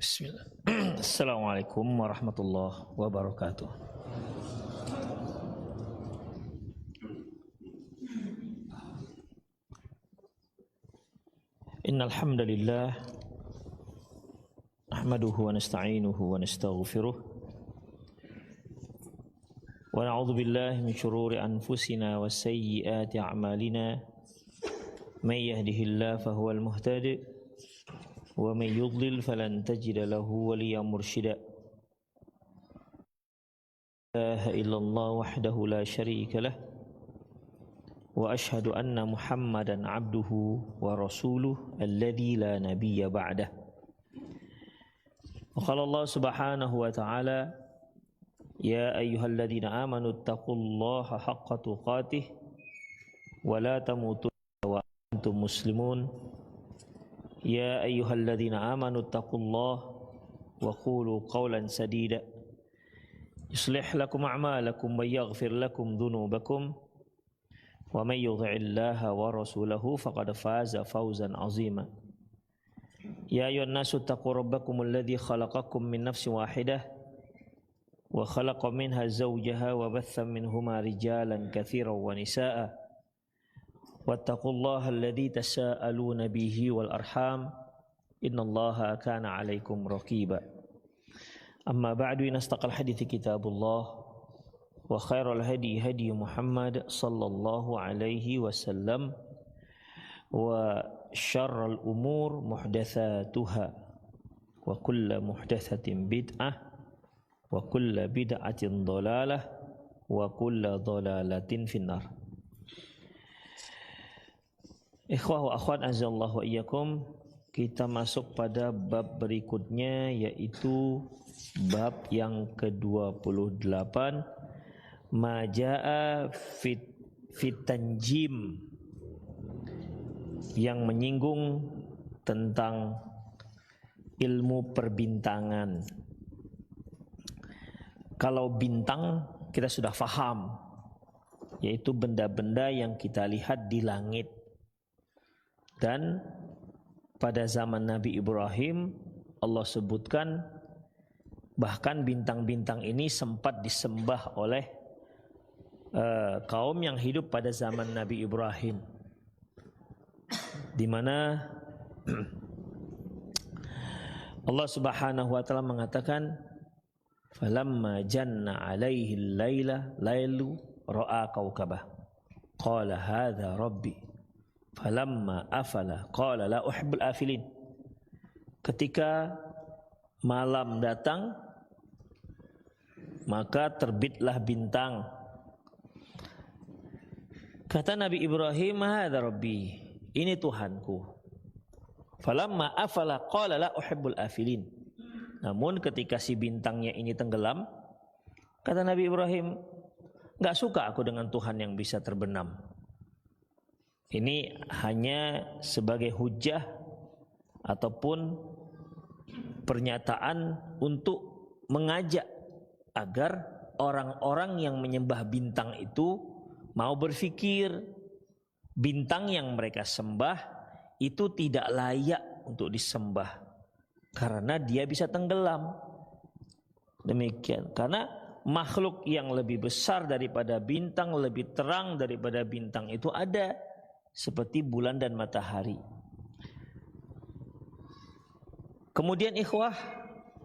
Bismillah. Assalamualaikum warahmatullahi wabarakatuh. Innal hamdalillah nahmaduhu wa nasta'inuhu wa nastaghfiruh wa na'udzu billahi min shururi anfusina wa sayyiati a'malina may yahdihillahu fahuwal muhtadi wa may yudlil falan tajida lahu waliyan mursyida. La ilaha illallah wahdahu la syarika lah wa ashhadu anna Muhammadan abduhu wa rasuluh alladzi la nabiyya ba'dah. Wa qala Allah subhanahu wa ta'ala ya ayyuhalladzina amanu taqullaha haqqa tuqatih wa la tamutunna wa antum muslimun. Ya ayyuhalladzina amanu taqullaha wa qulu qawlan sadida yuslih lakum a'malakum wa yaghfir lakum dhunubakum wa may yuti'illaha wa rasulahu faqad faza fawzan 'azima. Ya ayyuhan nasu taqu rabbakumul ladzi khalaqakum min nafsin wahidah wa khalaqa minha zawjaha wa batha minhuma rijalan katsiran wa nisaa'a wattaqullaha alladzi tasaaluna bihi wal arham innallaha kana 'alaikum raqiba. Amma ba'du, inastaqal hadithi kitabullah wa khairal hadi hadi Muhammad sallallahu alaihi wasallam wa syarrul umur muhdatsatuha wa kullu muhdatsatin bid'ah wa kullu bid'atin dhalalah wa kullu dhalalatin finnar. Ikhwah wa akhwat azallahu wa iyyakum, kita masuk pada bab berikutnya, yaitu bab yang ke-28, Maja'a fit tanjim, yang menyinggung tentang ilmu perbintangan. Kalau bintang kita sudah faham, yaitu benda-benda yang kita lihat di langit. Dan pada zaman Nabi Ibrahim Allah sebutkan bahkan bintang-bintang ini sempat disembah oleh kaum yang hidup pada zaman Nabi Ibrahim, di mana Allah Subhanahu wa taala mengatakan falamma janna alaihi lailu ra'a kaukabah qala hadza rabbi falamma afala qala la uhibbul afilin. Ketika malam datang maka terbitlah bintang. Kata Nabi Ibrahim, hadza rabbi, ini Tuhanku. Falamma afala qala la uhibbul afilin. Namun ketika si bintangnya ini tenggelam, kata Nabi Ibrahim, enggak suka aku dengan Tuhan yang bisa terbenam. Ini hanya sebagai hujah ataupun pernyataan untuk mengajak agar orang-orang yang menyembah bintang itu mau berpikir bintang yang mereka sembah itu tidak layak untuk disembah karena dia bisa tenggelam. Demikian, karena makhluk yang lebih besar daripada bintang, lebih terang daripada bintang itu ada, seperti bulan dan matahari. Kemudian ikhwah,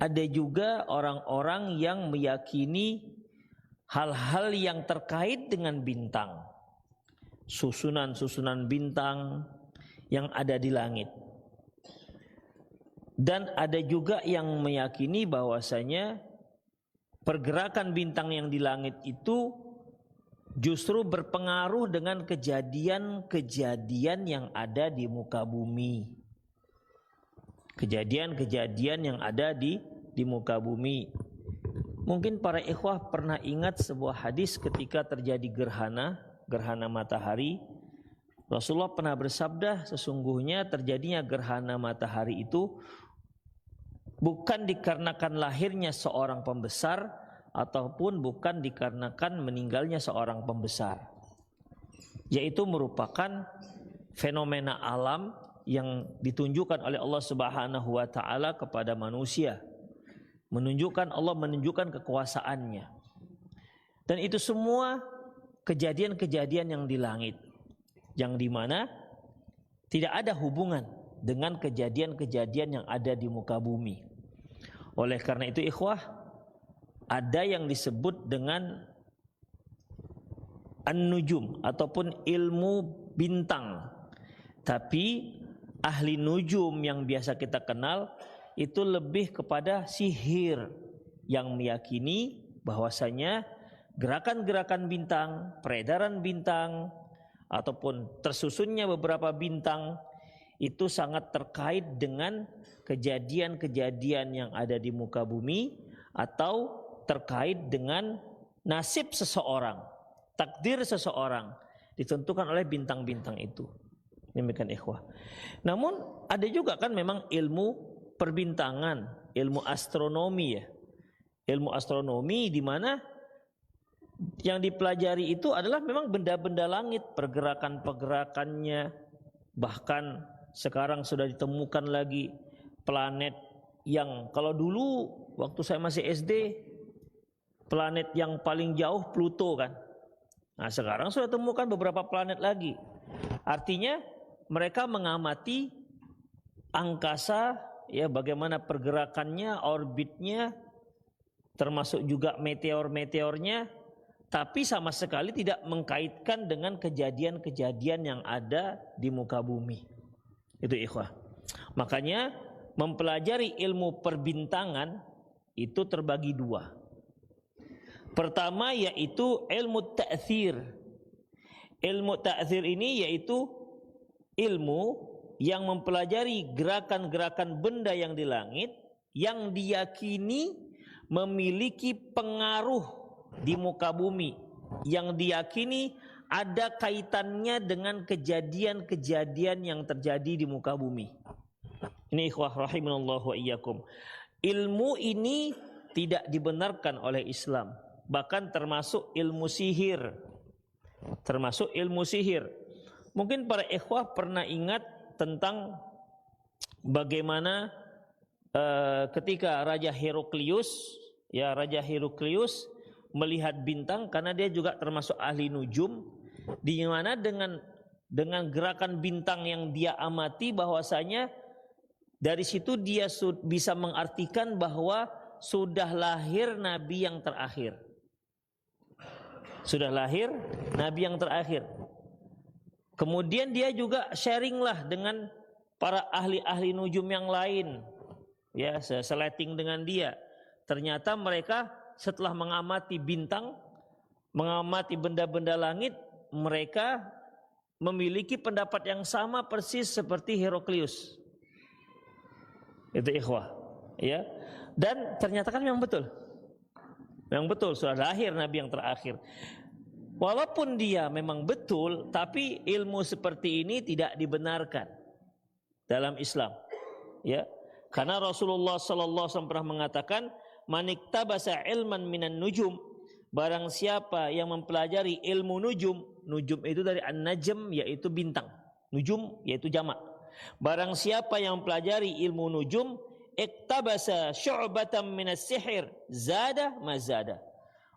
ada juga orang-orang yang meyakini hal-hal yang terkait dengan bintang, susunan-susunan bintang yang ada di langit. Dan ada juga yang meyakini bahwasanya pergerakan bintang yang di langit itu justru berpengaruh dengan kejadian-kejadian yang ada di muka bumi. Kejadian-kejadian yang ada di muka bumi. Mungkin para ikhwah pernah ingat sebuah hadis ketika terjadi gerhana matahari. Rasulullah pernah bersabda, sesungguhnya terjadinya gerhana matahari itu bukan dikarenakan lahirnya seorang pembesar ataupun bukan dikarenakan meninggalnya seorang pembesar, yaitu merupakan fenomena alam yang ditunjukkan oleh Allah Subhanahu wa taala kepada manusia. Allah menunjukkan kekuasaannya. Dan itu semua kejadian-kejadian yang di langit, yang dimana tidak ada hubungan dengan kejadian-kejadian yang ada di muka bumi. Oleh karena itu ikhwah, ada yang disebut dengan an-nujum ataupun ilmu bintang. Tapi ahli nujum yang biasa kita kenal itu lebih kepada sihir, yang meyakini bahwasanya gerakan-gerakan bintang, peredaran bintang ataupun tersusunnya beberapa bintang itu sangat terkait dengan kejadian-kejadian yang ada di muka bumi atau terkait dengan nasib seseorang, takdir seseorang ditentukan oleh bintang-bintang itu. Demikian ikhwah. Namun ada juga kan memang ilmu perbintangan, ilmu astronomi ya. Ilmu astronomi di mana yang dipelajari itu adalah memang benda-benda langit, pergerakan-pergerakannya. Bahkan sekarang sudah ditemukan lagi planet yang kalau dulu waktu saya masih SD planet yang paling jauh Pluto kan. Nah, sekarang sudah temukan beberapa planet lagi. Artinya mereka mengamati angkasa ya, bagaimana pergerakannya, orbitnya, termasuk juga meteor-meteornya, tapi sama sekali tidak mengkaitkan dengan kejadian-kejadian yang ada di muka bumi. Itu ikhwah. Makanya mempelajari ilmu perbintangan itu terbagi dua. Pertama yaitu ilmu ta'thir. Ilmu ta'thir ini yaitu ilmu yang mempelajari gerakan-gerakan benda yang di langit yang diyakini memiliki pengaruh di muka bumi, yang diyakini ada kaitannya dengan kejadian-kejadian yang terjadi di muka bumi. Ini ikhwah rahimanallahu wa iyyakum. Ilmu ini tidak dibenarkan oleh Islam, bahkan termasuk ilmu sihir. Termasuk ilmu sihir. Mungkin para ikhwah pernah ingat tentang bagaimana ketika Raja Heraklius melihat bintang, karena dia juga termasuk ahli nujum, di mana dengan gerakan bintang yang dia amati bahwasanya dari situ dia bisa mengartikan bahwa sudah lahir nabi yang terakhir. Sudah lahir nabi yang terakhir. Kemudian dia juga sharinglah dengan para ahli-ahli nujum yang lain. Ya, seleting dengan dia. Ternyata mereka setelah mengamati bintang, mengamati benda-benda langit, mereka memiliki pendapat yang sama persis seperti Heraklius. Itu ikhwah, ya. Dan ternyata kan memang betul. Memang betul sudah lahir nabi yang terakhir. Walaupun dia memang betul, tapi ilmu seperti ini tidak dibenarkan dalam Islam. Ya. Karena Rasulullah sallallahu alaihi wasallam pernah mengatakan, "Maniktabasa ilman minan nujum." Barang siapa yang mempelajari ilmu nujum, nujum itu dari an-najm yaitu bintang. Nujum yaitu jamak. Barang siapa yang mempelajari ilmu nujum, iktabasa syu'batan minas sihir, zada mazada.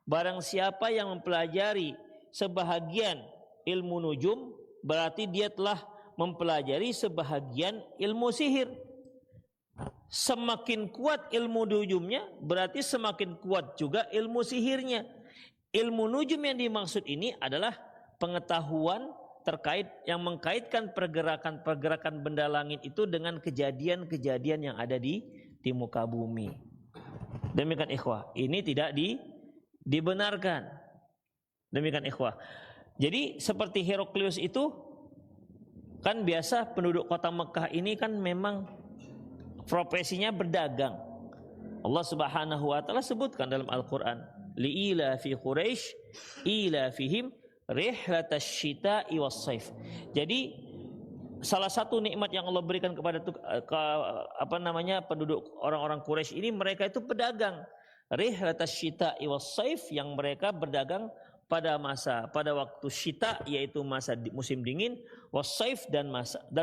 Barang siapa yang mempelajari sebahagian ilmu nujum, berarti dia telah mempelajari sebahagian ilmu sihir. Semakin kuat ilmu nujumnya, berarti semakin kuat juga ilmu sihirnya. Ilmu nujum yang dimaksud ini adalah pengetahuan terkait yang mengkaitkan pergerakan-pergerakan benda langit itu dengan kejadian-kejadian yang ada di muka bumi. Demikian ikhwah, ini tidak dibenarkan. Demikian ikhwah. Jadi seperti Heraklius itu kan biasa penduduk kota Mekah ini kan memang profesinya berdagang. Allah Subhanahu wa taala sebutkan dalam Al-Qur'an, li'ila fi Quraisy ila fihim rihlatash syita'i was-saif. Jadi salah satu nikmat yang Allah berikan kepada penduduk orang-orang Quraisy ini, mereka itu pedagang. Rihlatash syita'i was-saif, yang mereka berdagang pada waktu syita, yaitu musim dingin, wasaif dan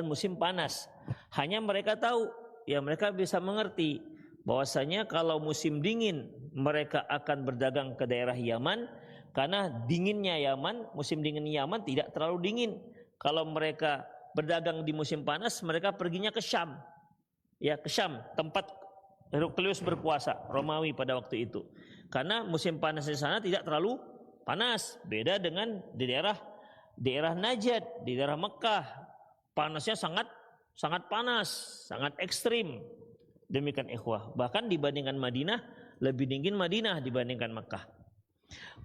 musim panas. Hanya mereka tahu, ya mereka bisa mengerti bahwasanya kalau musim dingin mereka akan berdagang ke daerah Yaman karena dinginnya Yaman, musim dingin Yaman tidak terlalu dingin. Kalau mereka berdagang di musim panas, mereka perginya ke Syam. Ya, ke Syam, tempat Heraklius berkuasa, Romawi pada waktu itu. Karena musim panas di sana tidak terlalu panas, beda dengan di daerah Najd, di daerah Mekah, panasnya sangat panas, sangat ekstrim. Demikian ikhwah. Bahkan dibandingkan Madinah, lebih dingin Madinah dibandingkan Mekah.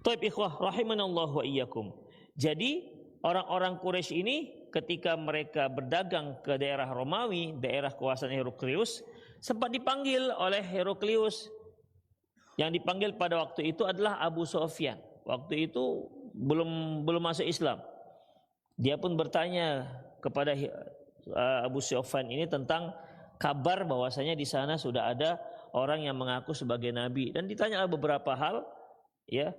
Taib ikhwah rahimanallahu wa iyyakum. Jadi orang-orang Quraisy ini ketika mereka berdagang ke daerah Romawi, daerah kekuasaan Heraklius, sempat dipanggil oleh Heraklius. Yang dipanggil pada waktu itu adalah Abu Sufyan. Waktu itu belum masuk Islam. Dia pun bertanya kepada Abu Sufyan ini tentang kabar bahwasanya di sana sudah ada orang yang mengaku sebagai nabi, dan ditanya beberapa hal, ya,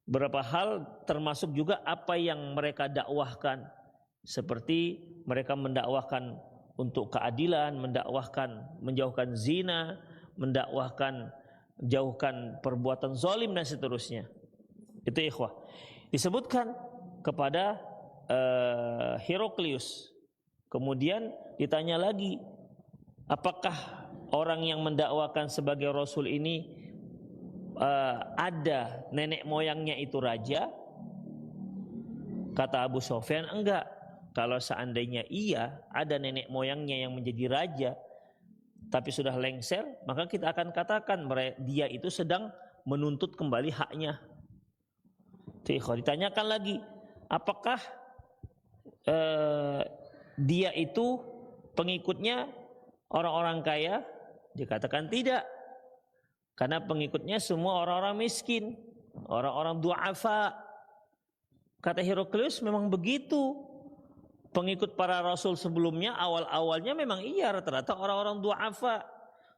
beberapa hal termasuk juga apa yang mereka dakwahkan, seperti mereka mendakwahkan untuk keadilan, mendakwahkan menjauhkan zina, mendakwahkan jauhkan perbuatan zalim dan seterusnya. Itu ikhwah. Disebutkan kepada Heraklius. Kemudian ditanya lagi, apakah orang yang mendakwakan sebagai rasul ini ada nenek moyangnya itu raja? Kata Abu Sufyan, enggak. Kalau seandainya iya ada nenek moyangnya yang menjadi raja tapi sudah lengser, maka kita akan katakan dia itu sedang menuntut kembali haknya. Ditanyakan lagi, apakah dia itu pengikutnya orang-orang kaya? Dikatakan tidak, karena pengikutnya semua orang-orang miskin, orang-orang du'afa. Kata Heraklius, memang begitu. Pengikut para rasul sebelumnya awal-awalnya memang iya rata-rata orang-orang du'afa.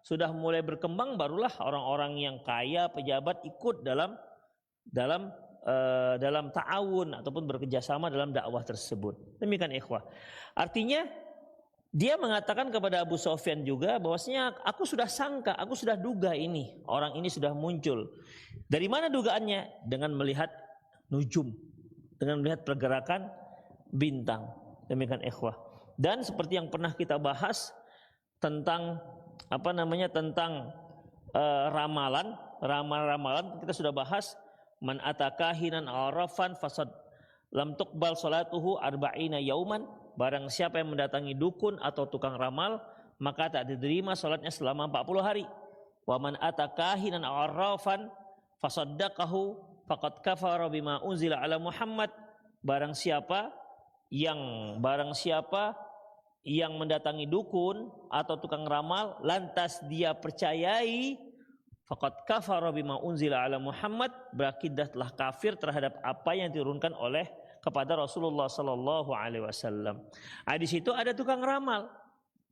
Sudah mulai berkembang barulah orang-orang yang kaya, pejabat ikut dalam ta'awun ataupun bekerjasama dalam dakwah tersebut. Demikian ikhwah. Artinya dia mengatakan kepada Abu Sufyan juga bahwasanya aku sudah sangka, aku sudah duga ini orang ini sudah muncul. Dari mana dugaannya? Dengan melihat nujum, dengan melihat pergerakan bintang. Demikian ikhwah. Dan seperti yang pernah kita bahas tentang tentang ramalan kita sudah bahas. Man atakahinan arafan fasad lam tuqbal salatuhu arba'ina yauman. Barang siapa yang mendatangi dukun atau tukang ramal, maka tak diterima salatnya selama 40 hari. Wa man atakahinan arafan fasaddaqahu faqad kafara bima unzila ala Muhammad. Barang siapa yang mendatangi dukun atau tukang ramal lantas dia percayai, faqad kafara bima unzila ala Muhammad, berarti telah kafir terhadap apa yang diturunkan oleh kepada Rasulullah sallallahu alaihi wasallam. Di situ ada tukang ramal,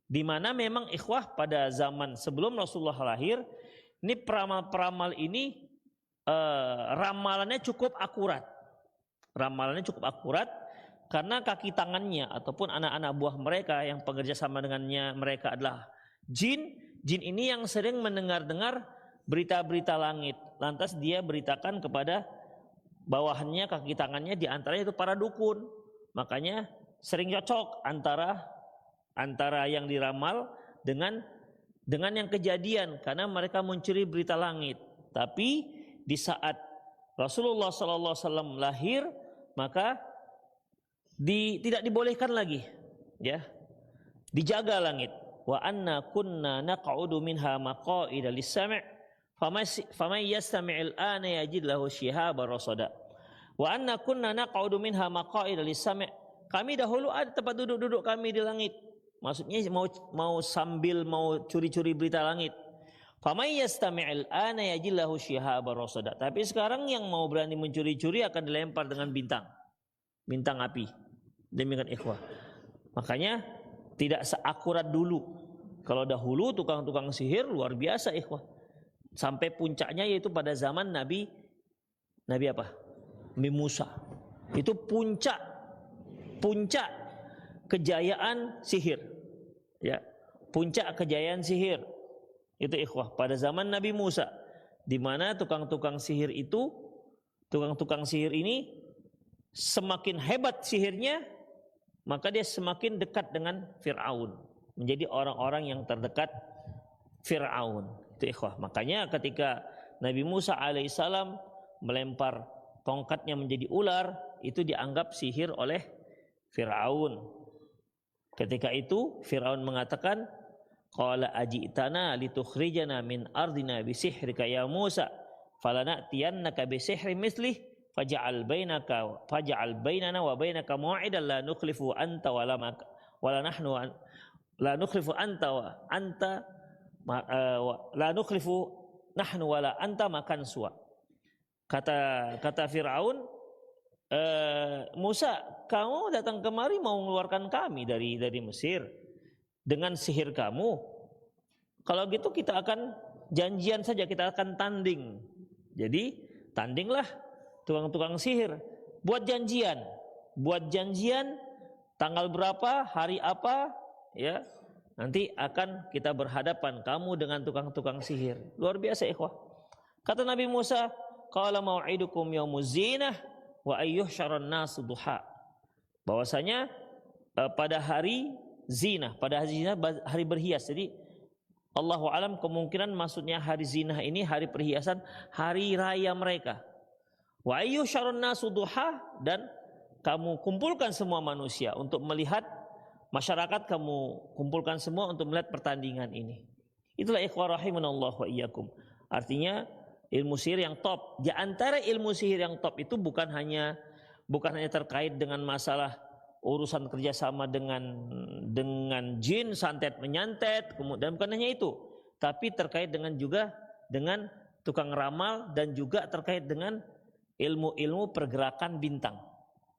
di mana memang ikhwah pada zaman sebelum Rasulullah lahir, ini peramal-peramal ini ramalannya cukup akurat. Ramalannya cukup akurat karena kaki tangannya ataupun anak-anak buah mereka yang bekerja sama dengannya mereka adalah jin. Jin ini yang sering mendengar-dengar berita-berita langit, lantas dia beritakan kepada bawahannya, kaki tangannya, di antaranya itu para dukun. Makanya sering cocok antara yang diramal dengan yang kejadian, karena mereka mencuri berita langit. Tapi di saat Rasulullah SAW lahir, maka tidak dibolehkan lagi, ya, dijaga langit. Wa anna kunna naq'udu minha maqa'ida lis-sam'. Faman yastami'il ana yajid lahu shihaban rasada. Wa anna kunna naq'udu minha maqa'ida lis-sam'. Kami dahulu ada tempat duduk-duduk kami di langit. Maksudnya mau sambil curi-curi berita langit. Faman yastami'il ana yajid lahu shihaban rasada. Tapi sekarang yang mau berani mencuri-curi akan dilempar dengan bintang api. Demikian ikhwah. Makanya tidak seakurat dulu. Kalau dahulu tukang-tukang sihir luar biasa ikhwah. Sampai puncaknya yaitu pada zaman Nabi apa? Nabi Musa. Itu puncak kejayaan sihir. Ya, puncak kejayaan sihir. Itu ikhwah pada zaman Nabi Musa, di mana tukang-tukang sihir ini semakin hebat sihirnya, maka dia semakin dekat dengan Fir'aun, menjadi orang-orang yang terdekat Fir'aun. Itu ikhwah. Makanya ketika Nabi Musa alaihissalam melempar tongkatnya menjadi ular, itu dianggap sihir oleh Fir'aun. Ketika itu Fir'aun mengatakan, qala ajitana litukhrijana min ardina bisihrika ya Musa falanatiyannaka bisihrin mislih faj'al bainana wa bainaka mau'idan la nukhlifu anta wala nahnu la nukhlifu anta wa anta la nukhlifu nahnu wala anta makan suwa. Kata Fir'aun, Musa, kamu datang kemari mau mengeluarkan kami dari Mesir dengan sihir kamu. Kalau gitu kita akan janjian saja, kita akan tanding. Jadi tandinglah tukang-tukang sihir, buat janjian tanggal berapa, hari apa, ya. Nanti akan kita berhadapan kamu dengan tukang-tukang sihir. Luar biasa ikhwah. Kata Nabi Musa, qala mau'idukum yaumuz zinah wa ayyuhsyaran nasu duha. Bahwasanya pada hari zina, hari berhias. Jadi Allahu alam, kemungkinan maksudnya hari zina ini hari perhiasan, hari raya mereka. Wa ayyuhsyaran nasu duha, dan kamu kumpulkan semua manusia untuk melihat, masyarakat kamu kumpulkan semua untuk melihat pertandingan ini. Itulah ikhwah rahimanallahu wa iyyakum. Artinya ilmu sihir yang top. Di antara ilmu sihir yang top itu bukan hanya terkait dengan masalah urusan kerjasama dengan jin, santet menyantet, kemudian bukan hanya itu, tapi terkait juga dengan tukang ramal, dan juga terkait dengan ilmu pergerakan bintang.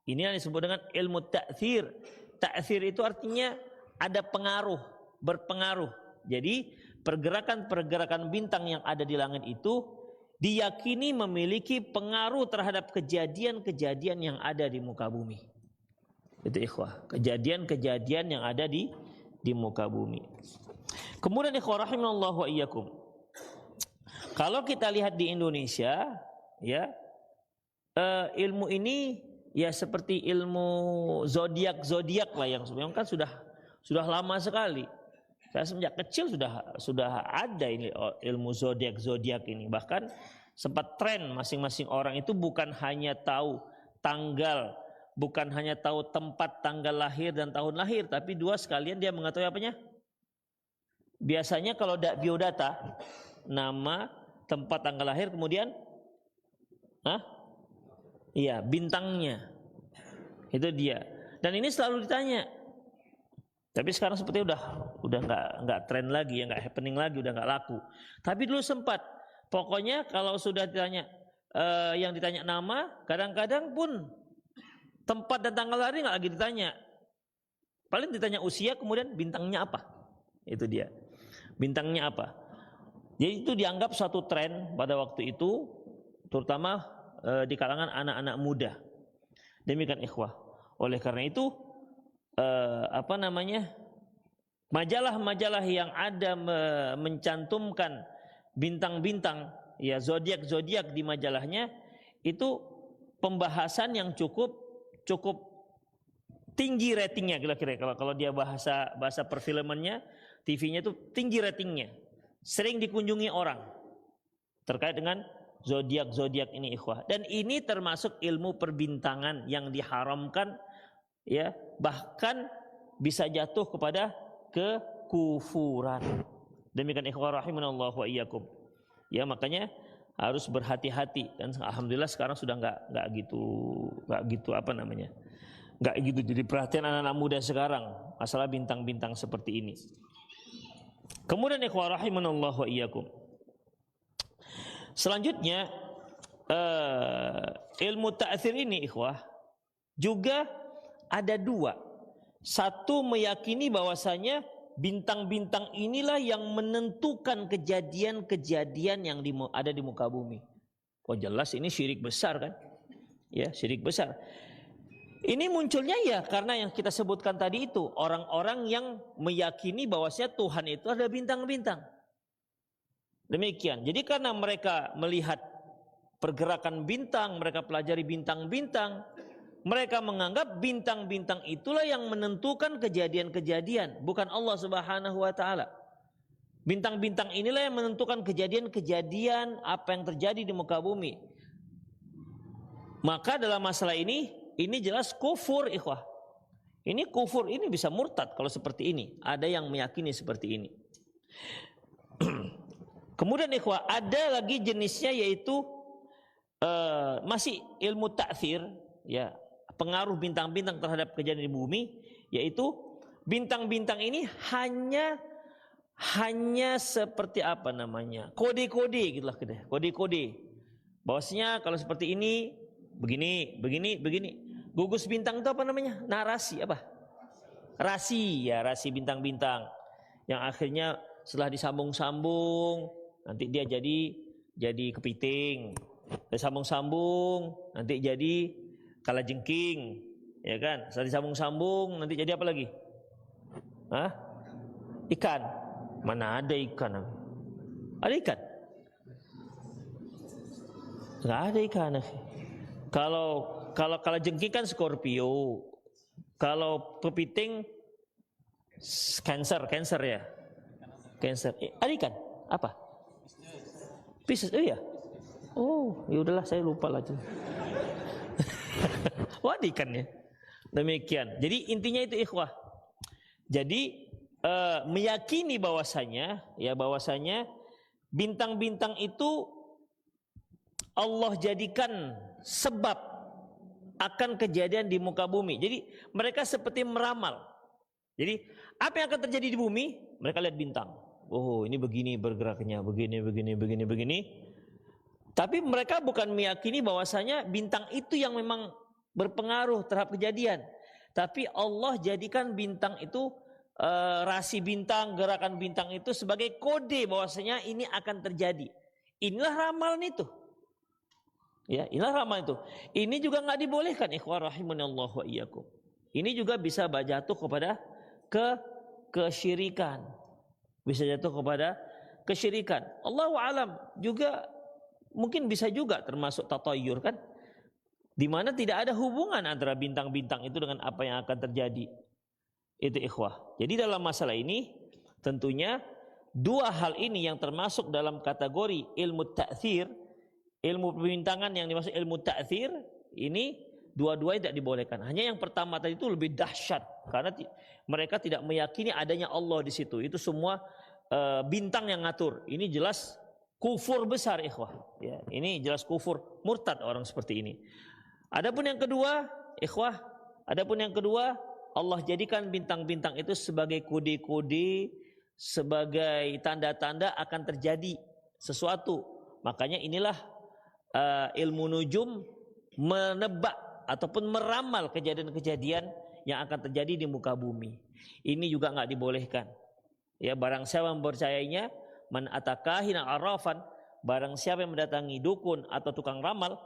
Ini yang disebut dengan ilmu ta'thir. Ta'thir itu artinya ada pengaruh, berpengaruh. Jadi pergerakan bintang yang ada di langit itu diyakini memiliki pengaruh terhadap kejadian-kejadian yang ada di muka bumi. Itu ikhwah, kejadian-kejadian yang ada di muka bumi. Kemudian ikhwah rahimanallahu wa iyyakum, kalau kita lihat di Indonesia, ya, ilmu ini ya seperti ilmu zodiak lah, yang sebenarnya kan sudah lama sekali. Saya semenjak kecil sudah ada ini ilmu zodiak ini. Bahkan sempat tren masing-masing orang itu bukan hanya tahu tanggal, bukan hanya tahu tempat tanggal lahir dan tahun lahir, tapi dua sekalian dia mengetahui apanya? Biasanya kalau biodata, nama, tempat tanggal lahir, kemudian iya, bintangnya. Itu dia. Dan ini selalu ditanya. Tapi sekarang seperti udah nggak tren lagi, ya, nggak happening lagi, udah nggak laku. Tapi dulu sempat. Pokoknya kalau sudah ditanya, yang ditanya nama, kadang-kadang pun tempat dan tanggal lahir nggak lagi ditanya. Paling ditanya usia, kemudian bintangnya apa. Itu dia. Bintangnya apa. Jadi itu dianggap suatu tren pada waktu itu, terutama di kalangan anak-anak muda. Demikian ikhwah. Oleh karena itu, majalah-majalah yang ada mencantumkan bintang-bintang, ya, zodiak di majalahnya, itu pembahasan yang cukup tinggi ratingnya, kira-kira kalau dia bahasa perfilmannya, TV-nya itu tinggi ratingnya, sering dikunjungi orang terkait dengan zodiak ini ikhwah. Dan ini termasuk ilmu perbintangan yang diharamkan, ya, bahkan bisa jatuh kepada kekufuran. Demikian ikhwah rahimanallahu wa iyyakum. Ya, makanya harus berhati-hati, dan alhamdulillah sekarang sudah nggak gitu jadi perhatian anak-anak muda sekarang masalah bintang-bintang seperti ini. Kemudian ikhwah rahimanallahu wa iyyakum, selanjutnya ilmu ta'thir ini ikhwah juga ada dua. Satu, meyakini bahwasanya bintang-bintang inilah yang menentukan kejadian-kejadian yang ada di muka bumi. Oh jelas ini syirik besar kan? Ya, syirik besar. Ini munculnya ya karena yang kita sebutkan tadi itu, orang-orang yang meyakini bahwasanya Tuhan itu ada bintang-bintang. Demikian. Jadi karena mereka melihat pergerakan bintang, mereka pelajari bintang-bintang, mereka menganggap bintang-bintang itulah yang menentukan kejadian-kejadian, bukan Allah Subhanahu wa taala. Bintang-bintang inilah yang menentukan kejadian-kejadian apa yang terjadi di muka bumi. Maka dalam masalah ini jelas kufur, ikhwah. Ini kufur, ini bisa murtad kalau seperti ini. Ada yang meyakini seperti ini. Kemudian ikhwah, ada lagi jenisnya yaitu masih ilmu ta'thir, ya, pengaruh bintang-bintang terhadap kejadian di bumi, yaitu bintang-bintang ini hanya seperti apa namanya, kode-kode gitulah, kode-kode. Bahwasanya kalau seperti ini begini. Gugus bintang itu apa namanya? Narasi apa? Rasi, ya, rasi bintang-bintang yang akhirnya setelah disambung-sambung nanti dia jadi kepiting. Disambung-sambung nanti jadi kalajengking, ya kan? Setelah disambung-sambung nanti jadi apa lagi? Hah? Ikan. Mana ada ikan? Ada ikan? Enggak ada ikan. Kalau kalajengking kan Scorpio. Kalau kepiting Cancer ya. Cancer. Ada ikan? Apa? Pisces. Oh iya. Oh, ya udahlah saya lupa lah. Wah, ikannya. Demikian. Jadi intinya itu ikhwah. Jadi meyakini bahwasanya bintang-bintang itu Allah jadikan sebab akan kejadian di muka bumi. Jadi mereka seperti meramal. Jadi apa yang akan terjadi di bumi? Mereka lihat bintang. Oh, ini begini bergeraknya, begini. Tapi mereka bukan meyakini bahwasanya bintang itu yang memang berpengaruh terhadap kejadian. Tapi Allah jadikan bintang itu, rasi bintang, gerakan bintang itu sebagai kode bahwasanya ini akan terjadi. Inilah ramalan itu. Ya, inilah ramalan itu. Ini juga nggak dibolehkan, ikhwan rahimanallahu wa iyyakum. Ini juga bisa jatuh kepada kesyirikan. Bisa jatuh kepada kesyirikan. Allahu alam, juga mungkin bisa juga termasuk tatayyur kan? Di mana tidak ada hubungan antara bintang-bintang itu dengan apa yang akan terjadi. Itu ikhwah. Jadi dalam masalah ini tentunya dua hal ini yang termasuk dalam kategori ilmu ta'thir, ilmu pembintangan yang dimaksud ilmu ta'thir, ini dua-duanya tidak dibolehkan. Hanya yang pertama tadi itu lebih dahsyat karena mereka tidak meyakini adanya Allah di situ. Itu semua bintang yang ngatur. Ini jelas kufur besar, ikhwah. Ya, ini jelas kufur, murtad orang seperti ini. Adapun yang kedua, ikhwah, Allah jadikan bintang-bintang itu sebagai kode-kode, sebagai tanda-tanda akan terjadi sesuatu. Makanya inilah ilmu nujum menebak ataupun meramal kejadian-kejadian yang akan terjadi di muka bumi. Ini juga nggak dibolehkan. Ya, barang siapa yang mempercayainya, man atakahina arafan, barang siapa yang mendatangi dukun atau tukang ramal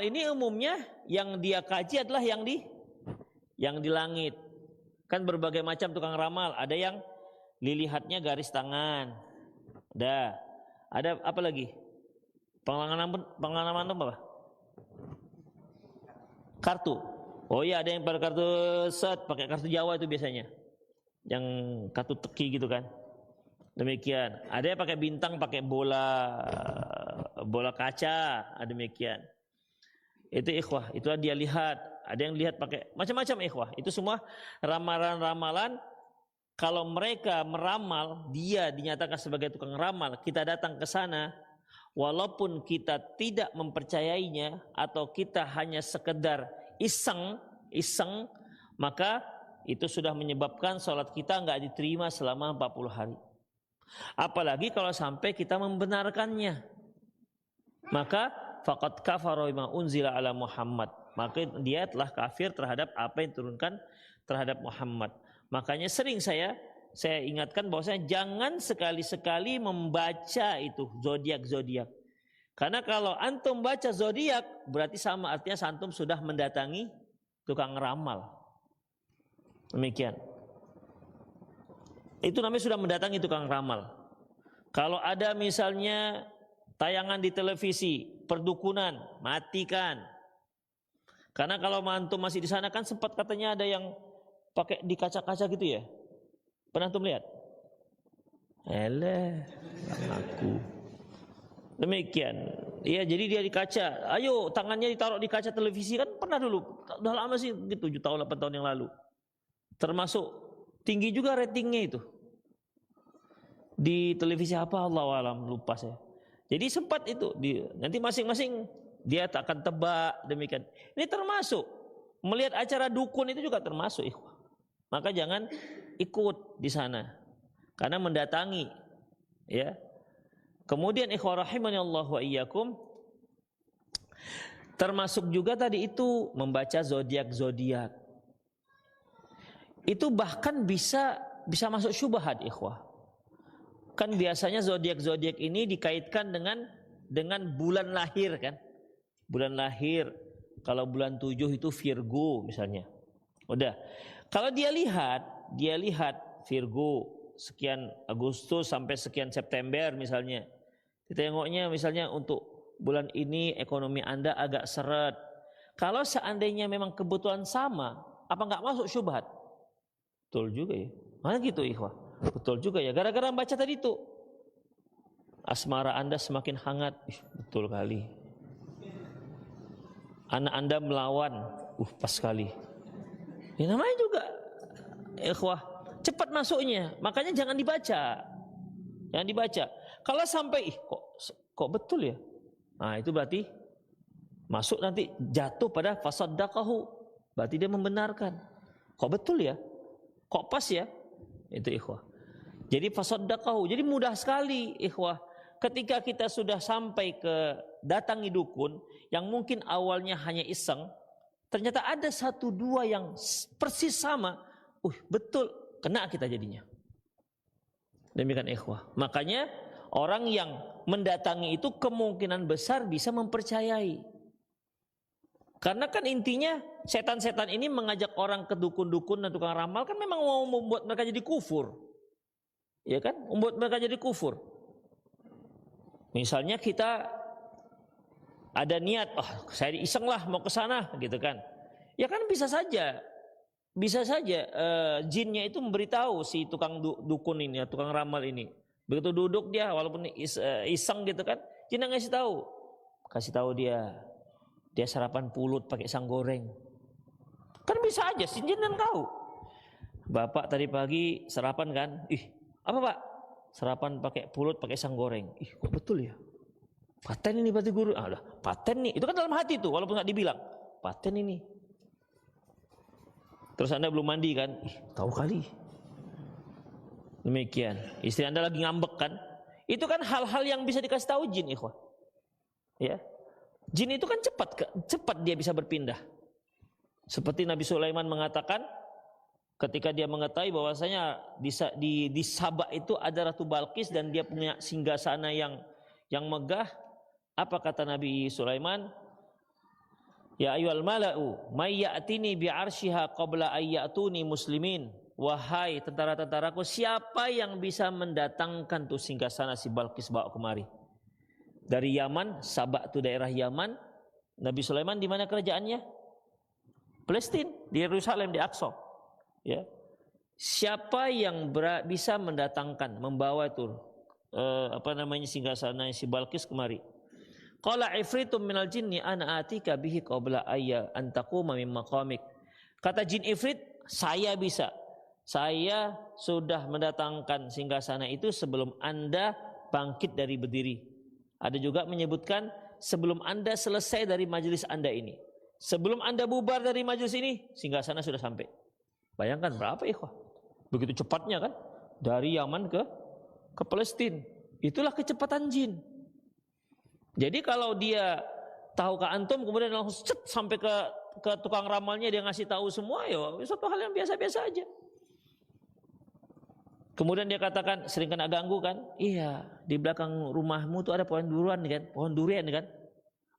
ini umumnya yang dia kaji adalah yang di langit. Kan berbagai macam tukang ramal, ada yang dilihatnya garis tangan. Ada apa lagi? Pengalaman apa? Kartu. Oh iya, ada yang pakai kartu pakai kartu Jawa itu biasanya. Yang kartu teki gitu kan. Demikian. Ada yang pakai bintang, pakai bola kaca, demikian. Itu ikhwah, itu dia lihat. Ada yang lihat pakai macam-macam ikhwah. Itu semua ramalan-ramalan. Kalau mereka meramal, dia dinyatakan sebagai tukang ramal, kita datang ke sana, walaupun kita tidak mempercayainya atau kita hanya sekedar iseng, maka itu sudah menyebabkan sholat kita nggak diterima selama 40 hari. Apalagi kalau sampai kita membenarkannya, maka faqad kafara bima unzila ala Muhammad, maka dia telah kafir terhadap apa yang diturunkan terhadap Muhammad. Makanya sering saya ingatkan bahwasanya jangan sekali-sekali membaca itu zodiak. Karena kalau antum baca zodiak berarti sama artinya antum sudah mendatangi tukang ramal. Demikian. Itu namanya sudah mendatangi tukang ramal. Kalau ada misalnya tayangan di televisi, perdukunan, matikan. Karena kalau antum masih di sana kan sempat katanya ada yang pakai di kaca-kaca gitu ya. Pernah antum lihat? Aku. Demikian. Iya, jadi dia di kaca. Ayo, tangannya ditaruh di kaca televisi kan pernah dulu. Udah lama sih gitu, 7 tahun 8 tahun yang lalu. Termasuk tinggi juga ratingnya itu. Di televisi apa Allah alam lupa saya. Jadi sempat itu nanti masing-masing dia tak akan tebak demikian. Ini termasuk melihat acara dukun itu juga termasuk ikhwah. Maka jangan ikut di sana karena mendatangi ya. Kemudian ikhwah rahimani Allah wa iyyakum, termasuk juga tadi itu membaca zodiak. Itu bahkan bisa masuk syubhat ikhwah. Kan biasanya zodiak ini dikaitkan dengan bulan lahir kan. Bulan lahir. Kalau bulan 7 itu Virgo misalnya. Udah. Kalau dia lihat Virgo sekian Agustus sampai sekian September misalnya. Ditengoknya misalnya untuk bulan ini ekonomi Anda agak seret. Kalau seandainya memang kebetulan sama, apa enggak masuk syubhat? Betul juga ya. Mana gitu ikhwah? Betul juga ya. Gara-gara baca tadi itu asmara Anda semakin hangat. Betul kali. Anak Anda melawan. Pas sekali. Ini namanya juga ikhwah cepat masuknya. Makanya jangan dibaca. Jangan dibaca. Kalau sampai kok betul ya? Nah, itu berarti masuk nanti jatuh pada fasaddaqahu. Berarti dia membenarkan. Kok betul ya? Kok pas ya? Itu ikhwah. Jadi fasaddaqahu. Jadi mudah sekali ikhwah. Ketika kita sudah sampai ke datangi dukun yang mungkin awalnya hanya iseng, ternyata ada 1-2 yang persis sama. Betul, kena kita jadinya. Demikian ikhwah. Makanya orang yang mendatangi itu kemungkinan besar bisa mempercayai. Karena kan intinya setan-setan ini mengajak orang ke dukun-dukun dan tukang ramal kan memang mau membuat mereka jadi kufur. Ya kan? Membuat mereka jadi kufur. Misalnya kita ada niat, saya iseng lah mau ke sana gitu kan. Ya kan bisa saja jinnya itu memberitahu si tukang dukun ini, tukang ramal ini. Begitu duduk dia walaupun iseng gitu kan, jinnya kasih tahu dia sarapan pulut pakai pisang goreng. Kan bisa aja si jin kan tahu. Bapak tadi pagi sarapan kan? Apa Pak? Sarapan pakai pulut pakai pisang goreng. Kok betul ya? Paten ini berarti guru. Paten nih. Itu kan dalam hati tuh walaupun nggak dibilang. Paten ini. Terus Anda belum mandi kan? Tahu kali. Demikian. Istri Anda lagi ngambek kan? Itu kan hal-hal yang bisa dikasih tahu jin, ikhwah. Ya. Jin itu kan cepat dia bisa berpindah. Seperti Nabi Sulaiman mengatakan ketika dia mengetahui bahwasanya di Sabah itu ada Ratu Balqis dan dia punya singgasana yang megah, apa kata Nabi Sulaiman? Ya ayyuhal mala'u may ya'tini bi'arsyiha qabla ayyatuni muslimin. Wahai tentara-tentaraku, siapa yang bisa mendatangkan tuh singgasana si Balqis bawa kemari? Dari Yaman, Sabah itu daerah Yaman. Nabi Sulaiman di mana kerajaannya? Palestina, di Yerusalem, di Aqsa. Ya. Siapa yang bisa mendatangkan, membawa itu singgasana si Balqis kemari? Qala ifritum minal jinni ana atika bihi qabla ayya an taquma min maqamik. Kata jin ifrit, saya bisa. Saya sudah mendatangkan singgasana itu sebelum Anda bangkit dari berdiri. Ada juga menyebutkan sebelum Anda selesai dari majelis Anda ini. Sebelum Anda bubar dari majelis ini, singgasana sudah sampai. Bayangkan berapa ikhwah? Begitu cepatnya kan? Dari Yaman ke Palestina. Itulah kecepatan jin. Jadi kalau dia tahu ke antum kemudian langsung sampai ke tukang ramalnya dia ngasih tahu semua, ya satu hal yang biasa-biasa aja. Kemudian dia katakan, sering kena ganggu kan? Iya, di belakang rumahmu tuh ada pohon durian kan? Pohon durian kan?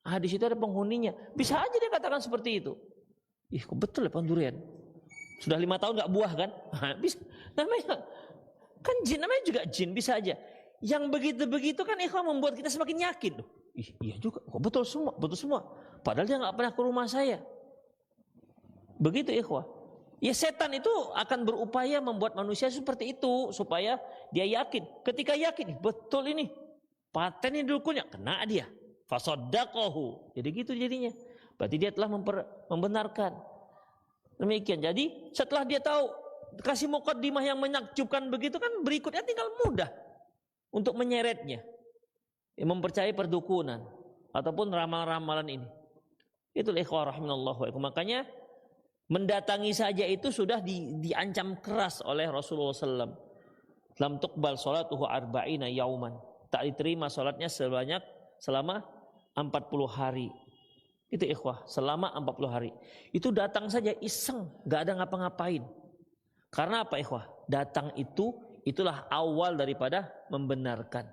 Ah, di situ ada penghuninya. Bisa aja dia katakan seperti itu. Ih, kok betul ya pohon durian? Sudah 5 tahun nggak buah kan? Bisa. Namanya kan jin, namanya juga jin, bisa aja. Yang begitu-begitu kan ikhwan membuat kita semakin yakin. Ih, iya juga, kok betul semua, betul semua. Padahal dia nggak pernah ke rumah saya. Begitu ikhwan. Ya setan itu akan berupaya membuat manusia seperti itu supaya dia yakin. Ketika yakin, betul ini, paten ini dukunnya, kena dia. Fasaddaqahu. Jadi gitu jadinya. Berarti dia telah membenarkan. Demikian. Jadi setelah dia tahu kasih muqaddimah yang menakjubkan begitu kan, berikutnya tinggal mudah untuk menyeretnya. Mempercayai perdukunan ataupun ramalan-ramalan ini. Itulah ikhwah rahimanallahu wa iyakum. Makanya mendatangi saja itu sudah diancam keras oleh Rasulullah SAW. Lam tuqbal salatuhu arba'ina yauman. Tak diterima salatnya selama 40 hari. Itu ikhwah, selama 40 hari. Itu datang saja iseng, gak ada ngapa-ngapain. Karena apa ikhwah? Datang itulah awal daripada membenarkan.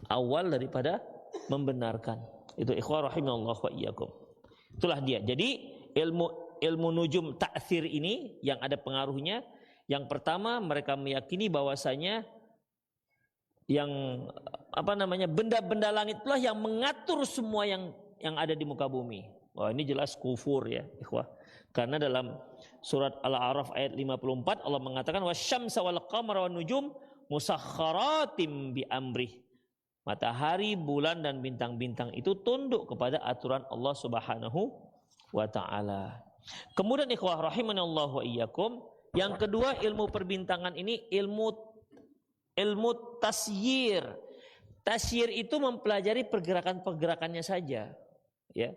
Awal daripada membenarkan. Itu ikhwah rahimanallahu wa iyyakum. Itulah dia. Jadi ilmu nujum ta'thir ini yang ada pengaruhnya. Yang pertama, mereka meyakini bahwasanya yang benda-benda langit itulah yang mengatur semua yang ada di muka bumi. Wah, ini jelas kufur ya, ikhwah. Karena dalam surat Al-A'raf ayat 54 Allah mengatakan wasyamsa wal qamara wan nujum musakhkharatim bi amrih. Matahari, bulan dan bintang-bintang itu tunduk kepada aturan Allah Subhanahu wa taala. Kemudian ikhwah rahimanallahu wa iyyakum, yang kedua ilmu perbintangan ini ilmu tasyir. Tasyir itu mempelajari pergerakan-pergerakannya saja, ya.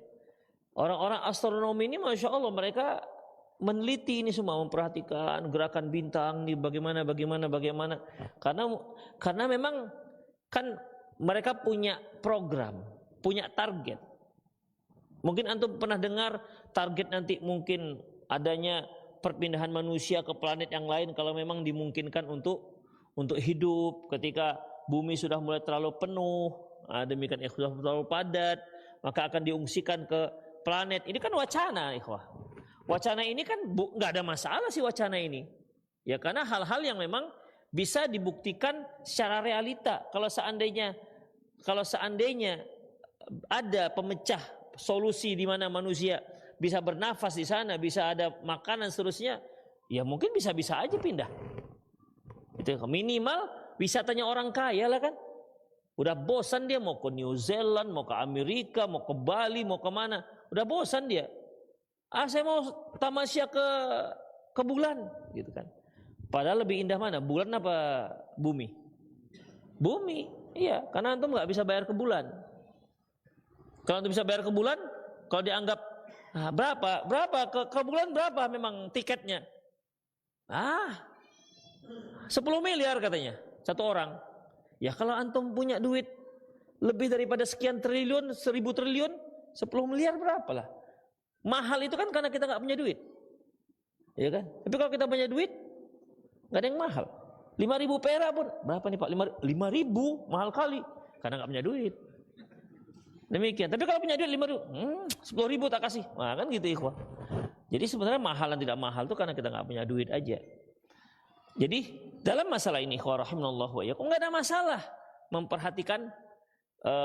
Orang-orang astronomi ini masya Allah mereka meneliti ini semua, memperhatikan gerakan bintang ini bagaimana. Karena memang kan mereka punya program, punya target. Mungkin antum pernah dengar target nanti mungkin adanya perpindahan manusia ke planet yang lain kalau memang dimungkinkan untuk hidup ketika bumi sudah mulai terlalu penuh, demikian sudah terlalu padat, maka akan diungsikan ke planet. Ini kan wacana, ikhwah. Wacana ini kan nggak ada masalah sih wacana ini. Ya karena hal-hal yang memang bisa dibuktikan secara realita. Kalau seandainya ada pemecah solusi di mana manusia bisa bernafas di sana, bisa ada makanan seterusnya, ya mungkin bisa-bisa aja pindah. Itu minimal wisatanya orang kaya lah kan. Udah bosan dia mau ke New Zealand, mau ke Amerika, mau ke Bali, mau ke mana. Udah bosan dia. Saya mau tamasya ke bulan gitu kan. Padahal lebih indah mana? Bulan apa bumi? Bumi. Iya, karena antum nggak bisa bayar ke bulan. Kalau antum bisa bayar ke bulan, kalau dianggap berapa ke bulan berapa memang tiketnya? 10 miliar katanya satu orang. Ya kalau antum punya duit lebih daripada sekian triliun, 1000 triliun, 10 miliar berapa lah? Mahal itu kan karena kita nggak punya duit, ya kan? Tapi kalau kita punya duit, nggak ada yang mahal. 5.000 perak pun berapa nih Pak? 5.000 mahal kali karena nggak punya duit. Demikian. Tapi kalau punya duit 5.000, 10.000 tak kasih. Nah, kan gitu ikhwah. Jadi sebenarnya mahal dan tidak mahal itu karena kita nggak punya duit aja. Jadi dalam masalah ini ikhwah rahimanallahu wa iyyakum nggak ada masalah memperhatikan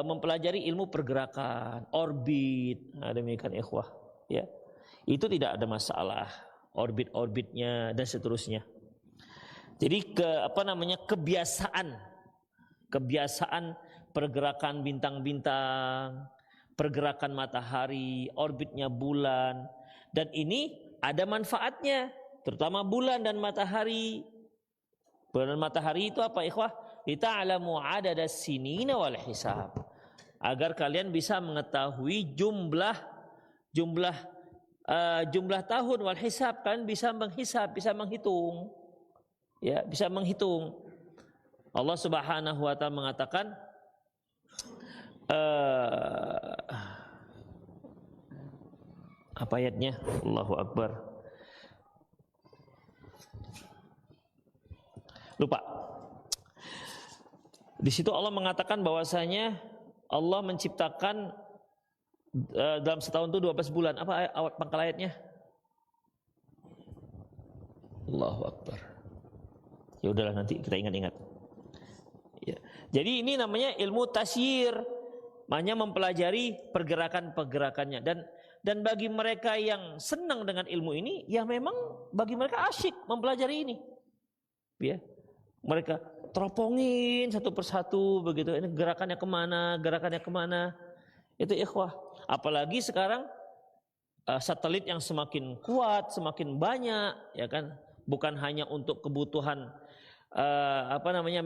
mempelajari ilmu pergerakan, orbit. Nah, demikian ikhwah. Ya, itu tidak ada masalah, orbitnya dan seterusnya. Jadi kebiasaan pergerakan bintang-bintang, pergerakan matahari, orbitnya bulan, dan ini ada manfaatnya, terutama bulan dan matahari. Bulan dan matahari itu apa ikhwah? Lita'alamu adadas sinina wal hisab. Agar kalian bisa mengetahui jumlah tahun wal hisab, kan bisa menghisab, bisa menghitung. Ya, bisa menghitung. Allah Subhanahu wa taala mengatakan apa ayatnya? Allahu akbar. Lupa. Di situ Allah mengatakan bahwasanya Allah menciptakan dalam setahun itu 12 bulan. Apa pangkal ayatnya? Allahu Akbar. Ya udahlah, nanti kita ingat-ingat. Ya. Jadi ini namanya ilmu tasyir, maknanya mempelajari pergerakan-pergerakannya. Dan bagi mereka yang senang dengan ilmu ini, ya memang bagi mereka asyik mempelajari ini. Ya, mereka teropongin satu persatu begitu. Ini gerakannya kemana? Itu ikhwah. Apalagi sekarang satelit yang semakin kuat, semakin banyak, ya kan? Bukan hanya untuk kebutuhan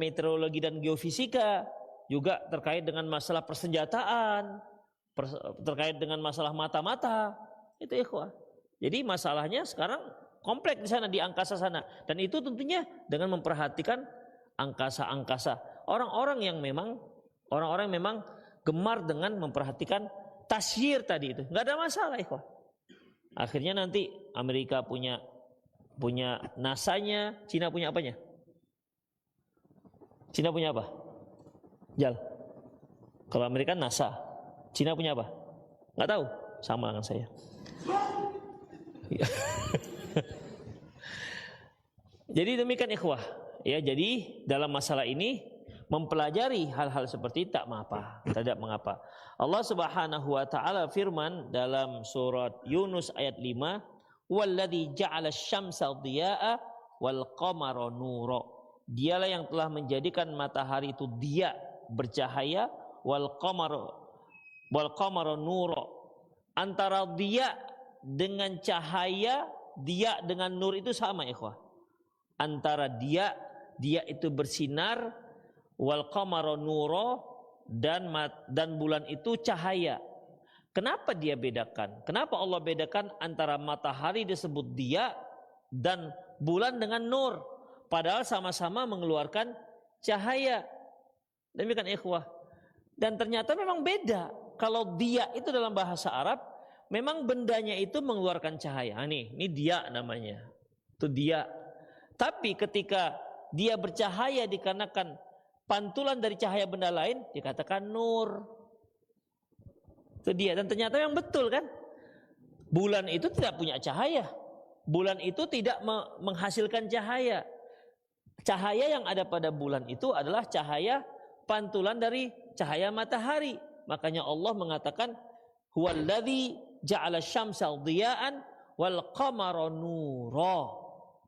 meteorologi dan geofisika, juga terkait dengan masalah persenjataan, terkait dengan masalah mata-mata, itu ikhwah. Jadi masalahnya sekarang kompleks di sana, di angkasa sana, dan itu tentunya dengan memperhatikan angkasa. Orang-orang yang memang gemar dengan memperhatikan tasyir tadi itu, nggak ada masalah ikhwah. Akhirnya nanti Amerika punya NASA-nya, Cina punya apanya? Cina punya apa? Jal. Kalau Amerika NASA, Cina punya apa? Nggak tahu. Sama dengan saya. Jadi demikian ikhwah. Ya, jadi dalam masalah ini mempelajari hal-hal seperti tak mengapa. Allah Subhanahu wa taala firman dalam surat Yunus ayat 5, "Walladzi ja'ala asy-syamsa dhiyaa'a wal qamara nura." Dialah yang telah menjadikan matahari itu dia bercahaya, wal qamara nura. Antara dia dengan cahaya, dia dengan nur itu sama ikhwah. Antara dia itu bersinar, wal qamara nura, dan bulan itu cahaya. Kenapa dia bedakan? Kenapa Allah bedakan antara matahari disebut dia dan bulan dengan nur? Padahal sama-sama mengeluarkan cahaya. Demikian ikhwah. Dan ternyata memang beda. Kalau dia itu dalam bahasa Arab, memang bendanya itu mengeluarkan cahaya. Ini dia namanya. Itu dia. Tapi ketika dia bercahaya dikarenakan pantulan dari cahaya benda lain, dikatakan nur. Itu dia. Dan ternyata yang betul kan? Bulan itu tidak punya cahaya. Bulan itu tidak menghasilkan cahaya. Cahaya yang ada pada bulan itu adalah cahaya pantulan dari cahaya matahari. Makanya Allah mengatakan huwallazi ja'ala asy-syamsa dhiya'an wal qamara nura.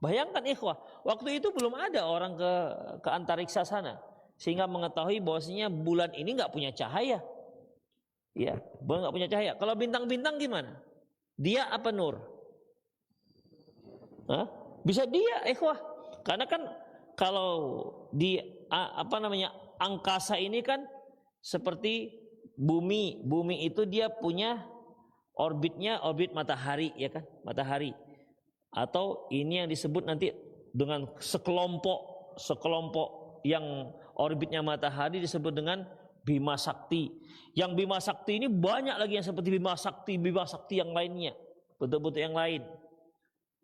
Bayangkan ikhwah, waktu itu belum ada orang ke antariksa sana sehingga mengetahui bahwasanya bulan ini enggak punya cahaya. Ya, bulan enggak punya cahaya. Kalau bintang-bintang gimana? Dia apa nur? Hah? Bisa dia ikhwah. Karena kan kalau di angkasa ini kan seperti bumi itu dia punya orbitnya orbit matahari, ya kan, matahari. Atau ini yang disebut nanti dengan sekelompok yang orbitnya matahari disebut dengan Bima Sakti. Yang Bima Sakti ini banyak lagi yang seperti Bima Sakti yang lainnya, betul-betul yang lain.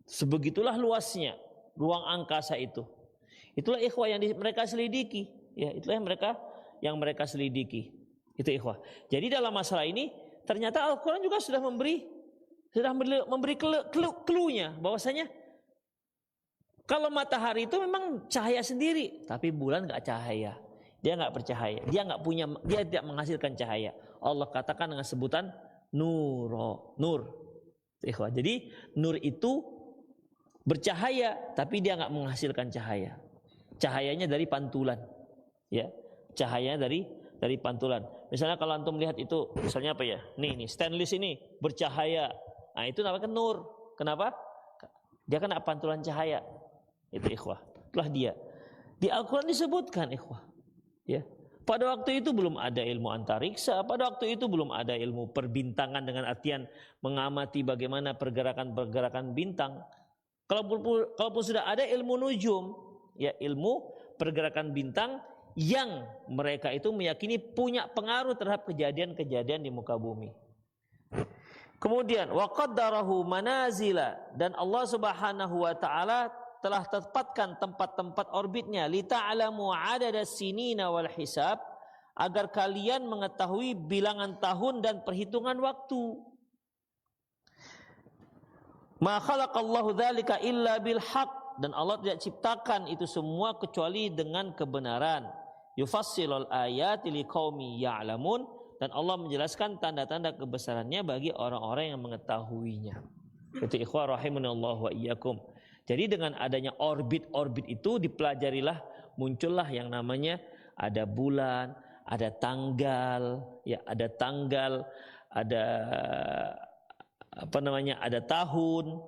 Sebegitulah luasnya ruang angkasa itu. Itulah ikhwah yang mereka selidiki, ya, itulah yang mereka selidiki. Itu ikhwah. Jadi dalam masalah ini ternyata Al-Qur'an juga sudah memberi clue-nya bahwasanya kalau matahari itu memang cahaya sendiri, tapi bulan enggak cahaya. Dia enggak bercahaya. Dia tidak menghasilkan cahaya. Allah katakan dengan sebutan nur. Ikhwah. Jadi nur itu bercahaya tapi dia enggak menghasilkan cahaya. Cahayanya dari pantulan, ya, cahayanya dari pantulan. Misalnya kalau antum lihat itu, misalnya apa ya? Nih stainless ini bercahaya. Nah itu namanya nur. Kenapa? Dia kan pantulan cahaya. Itu ikhwah. Itulah dia. Di Al-Quran disebutkan ikhwah. Ya. Pada waktu itu belum ada ilmu antariksa. Pada waktu itu belum ada ilmu perbintangan dengan artian mengamati bagaimana pergerakan bintang. Kalaupun sudah ada ilmu nujum, ya, ilmu pergerakan bintang yang mereka itu meyakini punya pengaruh terhadap kejadian-kejadian di muka bumi. Kemudian wa qaddarahu manazila, dan Allah Subhanahu wa taala telah tepatkan tempat-tempat orbitnya, lita'lamu 'adadas sinina wal hisab, agar kalian mengetahui bilangan tahun dan perhitungan waktu. Ma khalaqallahu dzalika illa bil haqq, dan Allah tidak ciptakan itu semua kecuali dengan kebenaran. Yufassilul ayati liqaumi ya'lamun, dan Allah menjelaskan tanda-tanda kebesarannya bagi orang-orang yang mengetahuinya. Itu ikhwah rahimanallahu wa iyyakum. Jadi dengan adanya orbit-orbit itu dipelajarilah, muncullah yang namanya ada bulan, ada tanggal, ya ada tanggal, ada ada tahun.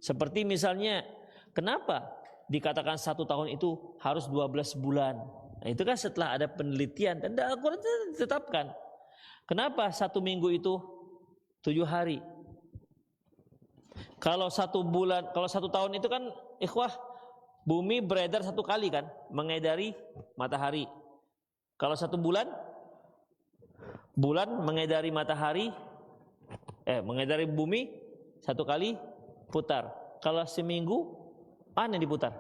Seperti misalnya, kenapa dikatakan 1 tahun itu harus 12 bulan? Nah, itu kan setelah ada penelitian dan Al-Quran ditetapkan. Kenapa 1 minggu itu 7 hari? Kalau 1 tahun itu kan ikhwah, bumi beredar 1 kali kan, mengedari matahari. Kalau 1 bulan, bulan mengedari matahari, mengedari bumi 1 kali putar. Kalau seminggu, mana yang diputar?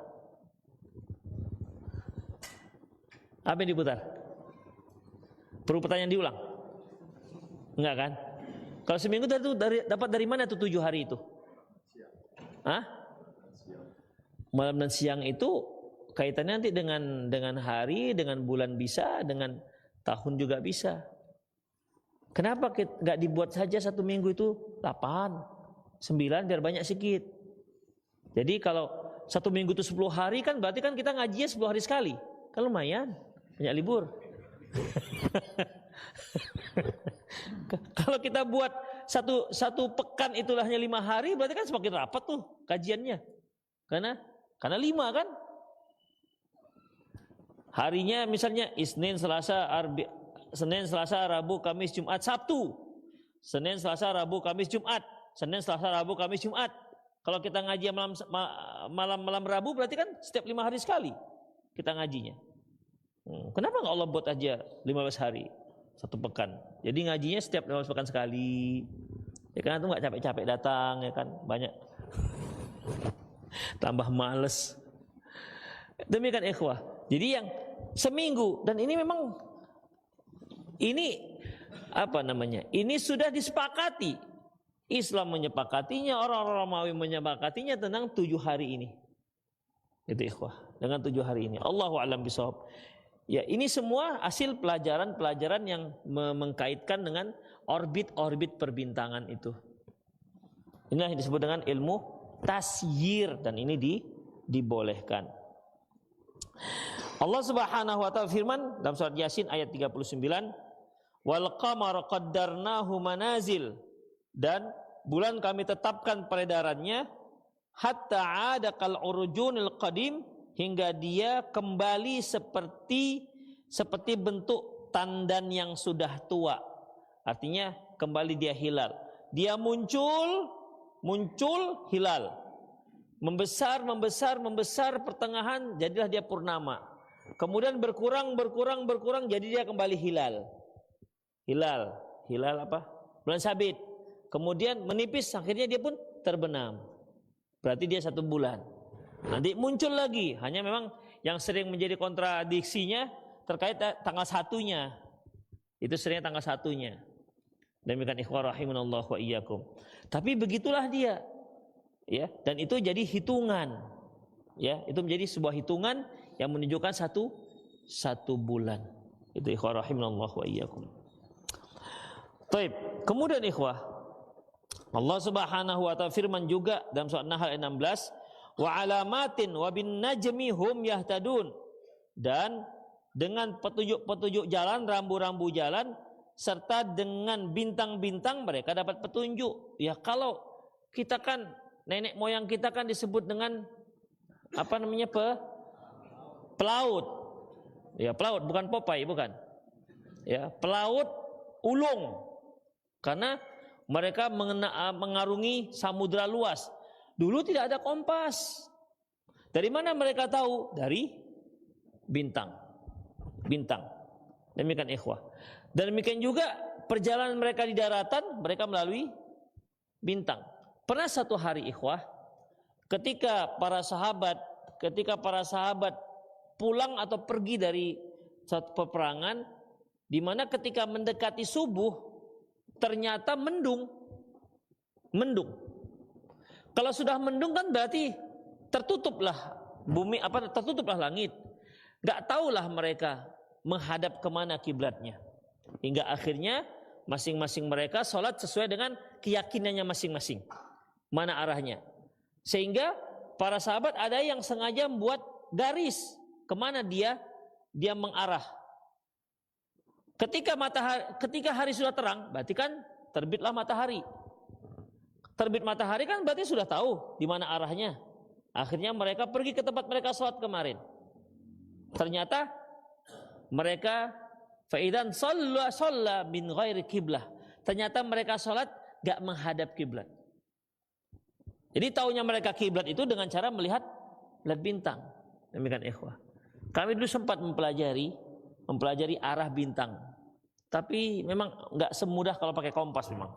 Apa yang diputar? Perlu pertanyaan diulang? Enggak kan? Kalau seminggu dapat dari mana tuh 7 hari itu? Hah? Malam dan siang itu kaitannya nanti dengan hari, dengan bulan bisa, dengan tahun juga bisa. Kenapa nggak dibuat saja 1 minggu itu 8, 9 biar banyak sedikit. Jadi kalau 1 minggu itu 10 hari kan berarti kan kita ngajinya 10 hari sekali. Kan lumayan, banyak libur. Kalau kita buat satu pekan itulah hanya 5 hari, berarti kan semakin rapat tuh kajiannya. Karena 5 kan. Harinya misalnya Senin, Selasa, Rabu, Kamis, Jumat, Sabtu. Senin, Selasa, Rabu, Kamis, Jumat. Senin, Selasa, Rabu, Kamis, Jumat. Kalau kita ngaji malam Rabu, berarti kan setiap 5 hari sekali kita ngajinya. Kenapa nggak Allah buat aja 15 hari? 1 pekan. Jadi ngajinya setiap 15 pekan sekali. Ya kan itu nggak capek-capek datang, ya kan banyak. Tambah males. Demikian ikhwah. Jadi yang seminggu, dan ini memang ini ini sudah disepakati. Islam menyepakatinya, orang-orang Romawi menyepakatinya tentang 7 hari ini. Itu ikhwah, dengan 7 hari ini. Allahu a'lam bishawab. Ya, ini semua hasil pelajaran-pelajaran yang mengkaitkan dengan orbit-orbit perbintangan itu. Inilah yang disebut dengan ilmu tasyir, dan ini dibolehkan. Allah Subhanahu wa taala firman dalam surat Yasin ayat 39, "Wal qamara qaddarnahu manazil," dan bulan kami tetapkan peredarannya hatta 'ada kal urjunil qadim, hingga dia kembali seperti bentuk tandan yang sudah tua. Artinya kembali dia hilal. Dia muncul hilal. Membesar pertengahan jadilah dia purnama. Kemudian berkurang jadi dia kembali hilal. Hilal apa? Bulan sabit. Kemudian menipis, akhirnya dia pun terbenam. Berarti dia 1 bulan. Nanti muncul lagi, hanya memang yang sering menjadi kontradiksinya terkait tanggal 1-nya. Itu seringnya tanggal 1-nya. Demikian ikhwah rahimanallahu wa iyyakum. Tapi begitulah dia. Ya, dan itu jadi hitungan. Ya, itu menjadi sebuah hitungan yang menunjukkan satu bulan. Itu ikhwah rahimanallahu wa iyyakum. Baik, kemudian ikhwah, Allah Subhanahu wa taala firman juga dalam surat Nahl ayat 16, wa alamatin wa bin najmi hum yahtadun, dan dengan petunjuk-petunjuk jalan, rambu-rambu jalan, serta dengan bintang-bintang mereka dapat petunjuk. Ya, kalau kita kan nenek moyang kita kan disebut dengan pelaut. Ya, pelaut, bukan Popeye, bukan. Ya, pelaut ulung. Karena mereka mengarungi samudra luas. Dulu tidak ada kompas. Dari mana mereka tahu? Dari bintang. Demikian ikhwah. Dan demikian juga perjalanan mereka di daratan, mereka melalui bintang. Pernah satu hari ikhwah, ketika para sahabat pulang atau pergi dari satu peperangan, di mana ketika mendekati subuh ternyata mendung. Kalau sudah mendung kan berarti tertutuplah bumi, tertutuplah langit. Gak tahulah mereka menghadap kemana kiblatnya. Hingga akhirnya masing-masing mereka sholat sesuai dengan keyakinannya masing-masing, mana arahnya. Sehingga para sahabat ada yang sengaja membuat garis kemana dia mengarah. Ketika hari sudah terang, berarti kan terbitlah matahari. Terbit matahari kan berarti sudah tahu di mana arahnya. Akhirnya mereka pergi ke tempat mereka sholat kemarin. Ternyata mereka faidan shalla min ghairi kiblah. Ternyata mereka sholat gak menghadap kiblat. Jadi taunya mereka kiblat itu dengan cara melihat bintang. Demikian ikhwah. Kami dulu sempat mempelajari arah bintang. Tapi memang nggak semudah kalau pakai kompas memang.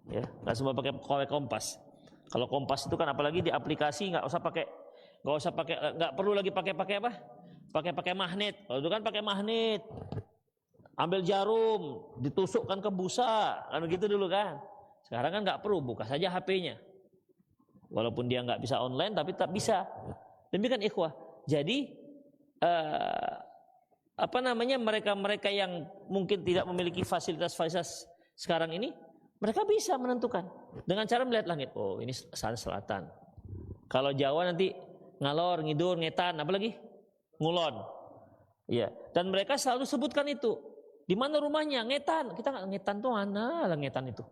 Ya, nggak semua pakai kompas. Kalau kompas itu kan apalagi di aplikasi nggak perlu lagi pakai apa? Pakai magnet. Kalau itu kan pakai magnet. Ambil jarum, ditusukkan ke busa, kan begitu dulu kan. Sekarang kan nggak perlu, buka saja HP-nya. Walaupun dia nggak bisa online, tapi tetap bisa. Demikian ikhwah. Jadi mereka yang mungkin tidak memiliki fasilitas sekarang ini, mereka bisa menentukan dengan cara melihat langit. Oh, ini selatan. Kalau Jawa nanti ngalor, ngidul, ngetan, apalagi ngulon. Ya, dan mereka selalu sebutkan itu. Di mana rumahnya? Ngetan. Kita nggak ngetan tuh mana lah ngetan itu.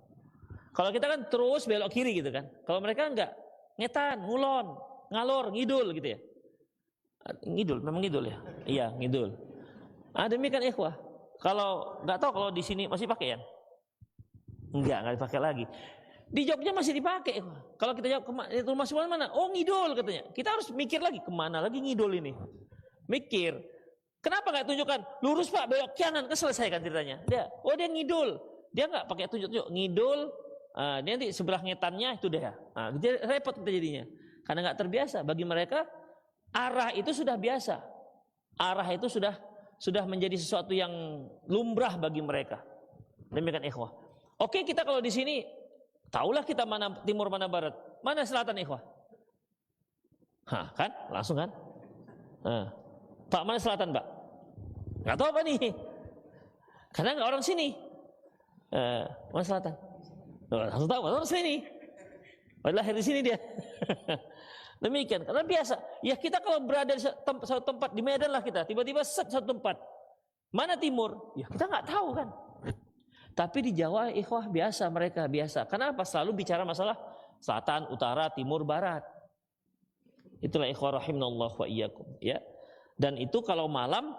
Kalau kita kan terus belok kiri gitu kan. Kalau mereka enggak, ngetan, ngulon, ngalor, ngidul gitu ya. Ngidul, memang ngidul ya. Iya, ngidul. Demikian ikhwah. Kalau nggak tahu kalau di sini masih pakai ya? Enggak dipakai lagi. Di Jogja masih dipakai. Kalau kita jawab rumah si mana? Oh, ngidul katanya. Kita harus mikir lagi kemana lagi ngidul ini. Mikir. Kenapa nggak tunjukkan lurus Pak, belok kanan, keselesaikan ceritanya. Dia ngidul. Dia nggak pakai tunjuk-tunjuk ngidul. Dia nanti sebelah ngetannya itu deh. Dia repot kita jadinya. Karena nggak terbiasa. Bagi mereka arah itu sudah biasa. Arah itu sudah menjadi sesuatu yang lumrah bagi mereka. Demikian ikhwah. Oke, kita kalau di sini tahulah kita mana timur mana barat, mana selatan ikhwah. Kan langsung kan. Pak, mana selatan Pak? Nggak tahu apa nih. Karena nggak orang sini. Mana selatan? Langsung tahu orang sini. Lahir di sini dia. Demikian, karena biasa. Ya kita kalau berada di satu tempat di Medan lah kita, tiba-tiba satu tempat. Mana timur? Ya kita nggak tahu kan. Tapi di Jawa ikhwah biasa, mereka biasa. Kenapa? Selalu bicara masalah selatan, utara, timur, barat. Itulah ikhwah rahimanallah wa iyyakum, ya. Dan itu kalau malam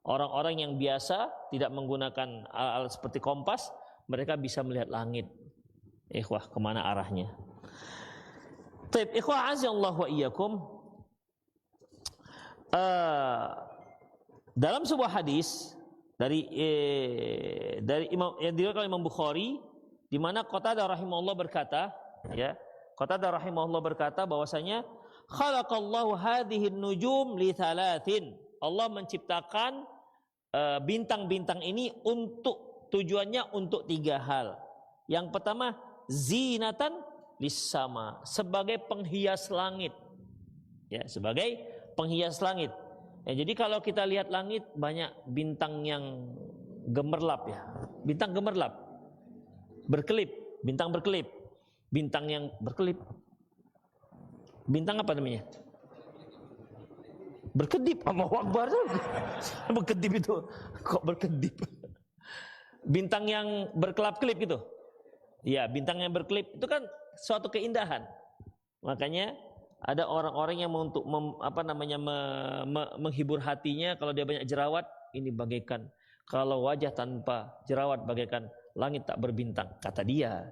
orang-orang yang biasa tidak menggunakan alat seperti kompas, mereka bisa melihat langit. Ikhwah kemana arahnya. Taib ikhwah azza wa iyyakum. Dalam sebuah hadis dari Imam yang diriwayatkan oleh Imam Bukhari, di mana Qatadah rahimahullah berkata, ya, Qatadah rahimahullah berkata bahwasanya khalaqallahu hadhihi nujum li thalathin. Allah menciptakan bintang-bintang ini tujuannya untuk 3 hal. Yang pertama, zinatan lis-sama, sebagai penghias langit. Ya, sebagai penghias langit. Ya, jadi kalau kita lihat langit banyak bintang yang gemerlap ya. Bintang gemerlap. Berkelip, bintang berkelip. Bintang yang berkelip. Bintang apa namanya? Berkedip. Allahu Akbar. Berkedip itu. Kok berkedip? Bintang yang berkelap-kelip gitu. Ya, bintang yang berkelip itu kan suatu keindahan. Makanya ada orang-orang yang menghibur hatinya kalau dia banyak jerawat, ini bagaikan kalau wajah tanpa jerawat bagaikan langit tak berbintang, kata dia.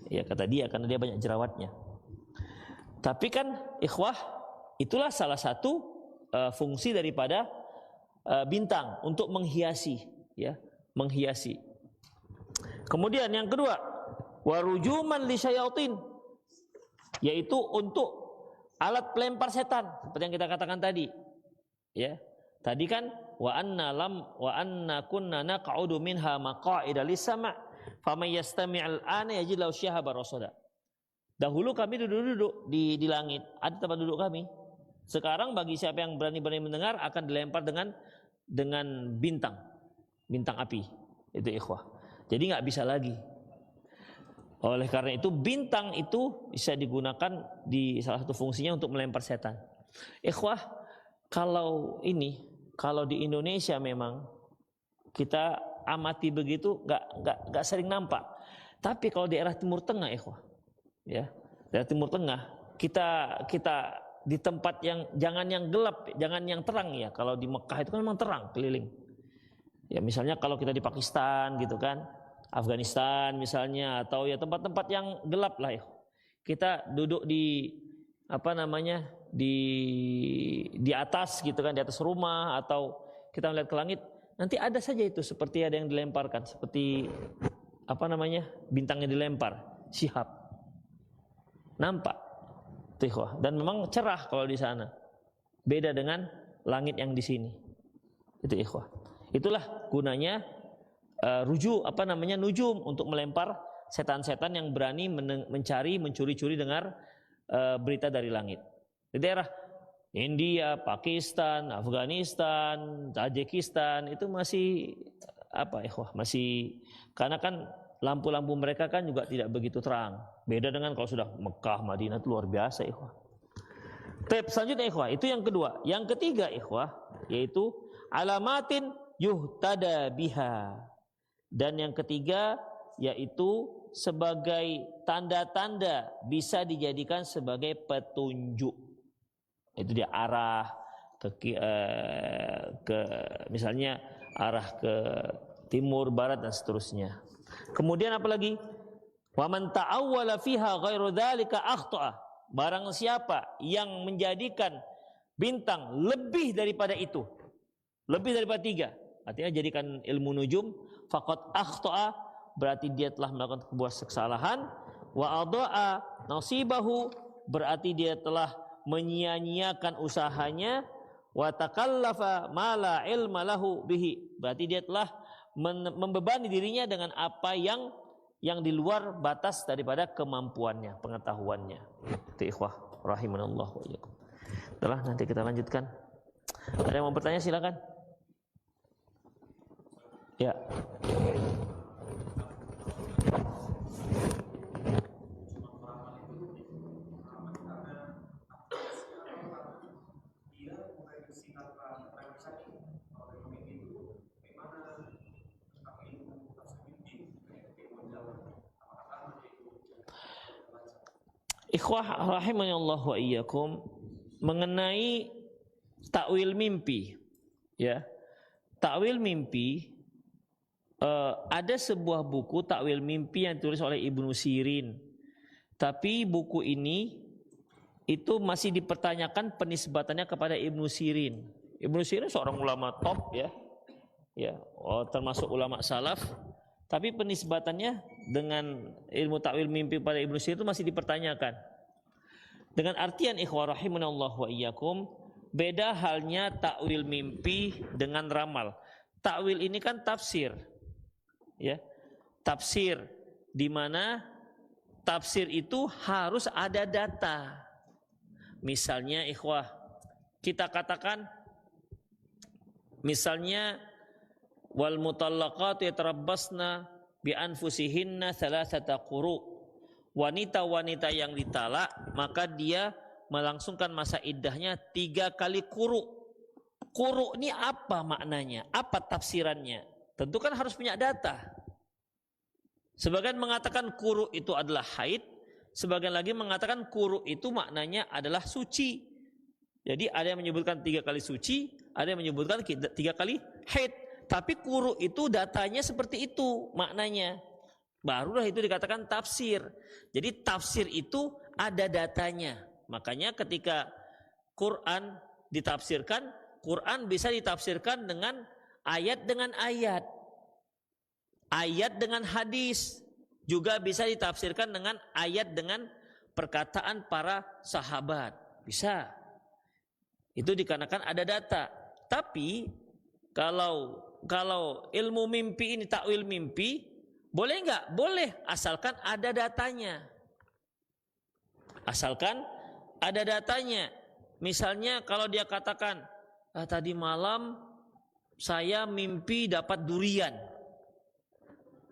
Ya, kata dia karena dia banyak jerawatnya. Tapi kan ikhwah, itulah salah satu fungsi daripada bintang untuk menghiasi, ya, menghiasi. Kemudian yang kedua, warujuman li syayatin. yaitu untuk alat pelempar setan seperti yang kita katakan tadi. Ya. Tadi kan wa anna kunna naq'udu minha maq'ida lis-sama' faman yastami'al ana yajid lahu shihaban rasada. Dahulu kami duduk di langit, ada tempat duduk kami. Sekarang bagi siapa yang berani-berani mendengar akan dilempar dengan bintang api. Itu ikhwah. Jadi nggak bisa lagi. Oleh karena itu bintang itu bisa digunakan di salah satu fungsinya untuk melempar setan. Ikhwah, kalau di Indonesia memang kita amati begitu nggak sering nampak. Tapi kalau di daerah Timur Tengah, ikhwah, ya, daerah Timur Tengah kita di tempat yang jangan yang gelap, jangan yang terang ya. Kalau di Mekah itu kan memang terang keliling. Ya misalnya kalau kita di Pakistan gitu kan, Afghanistan misalnya, atau ya tempat-tempat yang gelap lah ya. Kita duduk di di atas gitu kan, di atas rumah, atau kita melihat ke langit, nanti ada saja itu seperti ada yang dilemparkan, seperti bintangnya dilempar, syihab. Nampak. Dan memang cerah kalau di sana. Beda dengan langit yang di sini. Itu ikhwah. Itulah gunanya nujum untuk melempar setan-setan yang berani mencuri-curi dengar berita dari langit. Di daerah India, Pakistan, Afghanistan, Tajikistan itu masih masih, karena kan lampu-lampu mereka kan juga tidak begitu terang. Beda dengan kalau sudah Mekah, Madinah, itu luar biasa ikhwah. Selanjutnya ikhwah, itu yang kedua. Yang ketiga ikhwah, yaitu alamatin yuhtada biha. Dan yang ketiga yaitu sebagai tanda-tanda bisa dijadikan sebagai petunjuk. Itu dia arah ke misalnya arah ke timur, barat dan seterusnya. Kemudian apa lagi? Wa man ta'awwala fiha ghairu dzalika akhta'a. Barang siapa yang menjadikan bintang lebih daripada itu, lebih daripada 3, artinya jadikan ilmu nujum, faqad akhta'a, berarti dia telah melakukan sebuah kesalahan. Wa adha'a nasibahu, berarti dia telah menyia-nyiakan usahanya. Wa takallafa ma la ilma lahu bihi, berarti dia telah membebani dirinya dengan apa yang di luar batas daripada kemampuannya, pengetahuannya. Itu ikhwah rahimanallah wa iyyakum. Setelah nanti kita lanjutkan. Ada yang mau bertanya silakan. Ya. Ikhwah rahimanallah wa iyyakum, mengenai takwil mimpi, ya. Takwil mimpi, ada sebuah buku takwil mimpi yang ditulis oleh Ibnu Sirin. Tapi buku ini itu masih dipertanyakan penisbatannya kepada Ibnu Sirin. Ibnu Sirin seorang ulama top, ya. Ya, termasuk ulama salaf. Tapi penisbatannya dengan ilmu takwil mimpi pada Ibnu Sirin itu masih dipertanyakan. Dengan artian ikhwah rahimanallah wa iyyakum, beda halnya takwil mimpi dengan ramal. Takwil ini kan tafsir. Ya. Tafsir, di mana tafsir itu harus ada data. Misalnya ikhwah, kita katakan misalnya wal mutallaqatu yatarabbasna bi anfusihinna thalathata quru. Wanita-wanita yang ditalak maka dia melangsungkan masa iddahnya 3 kali quru. Quru ini apa maknanya? Apa tafsirannya? Tentu kan harus punya data. Sebagian mengatakan quru itu adalah haid, sebagian lagi mengatakan quru itu maknanya adalah suci. Jadi ada yang menyebutkan 3 kali suci, ada yang menyebutkan 3 kali haid. Tapi quru itu datanya seperti itu maknanya. Barulah itu dikatakan tafsir. Jadi tafsir itu ada datanya. Makanya ketika Quran ditafsirkan, Quran bisa ditafsirkan dengan ayat dengan ayat. Ayat dengan hadis juga bisa ditafsirkan dengan ayat dengan perkataan para sahabat. Bisa. Itu dikarenakan ada data. Tapi kalau ilmu mimpi ini takwil mimpi, boleh nggak? Boleh, asalkan ada datanya. Asalkan ada datanya. Misalnya kalau dia katakan, tadi malam saya mimpi dapat durian.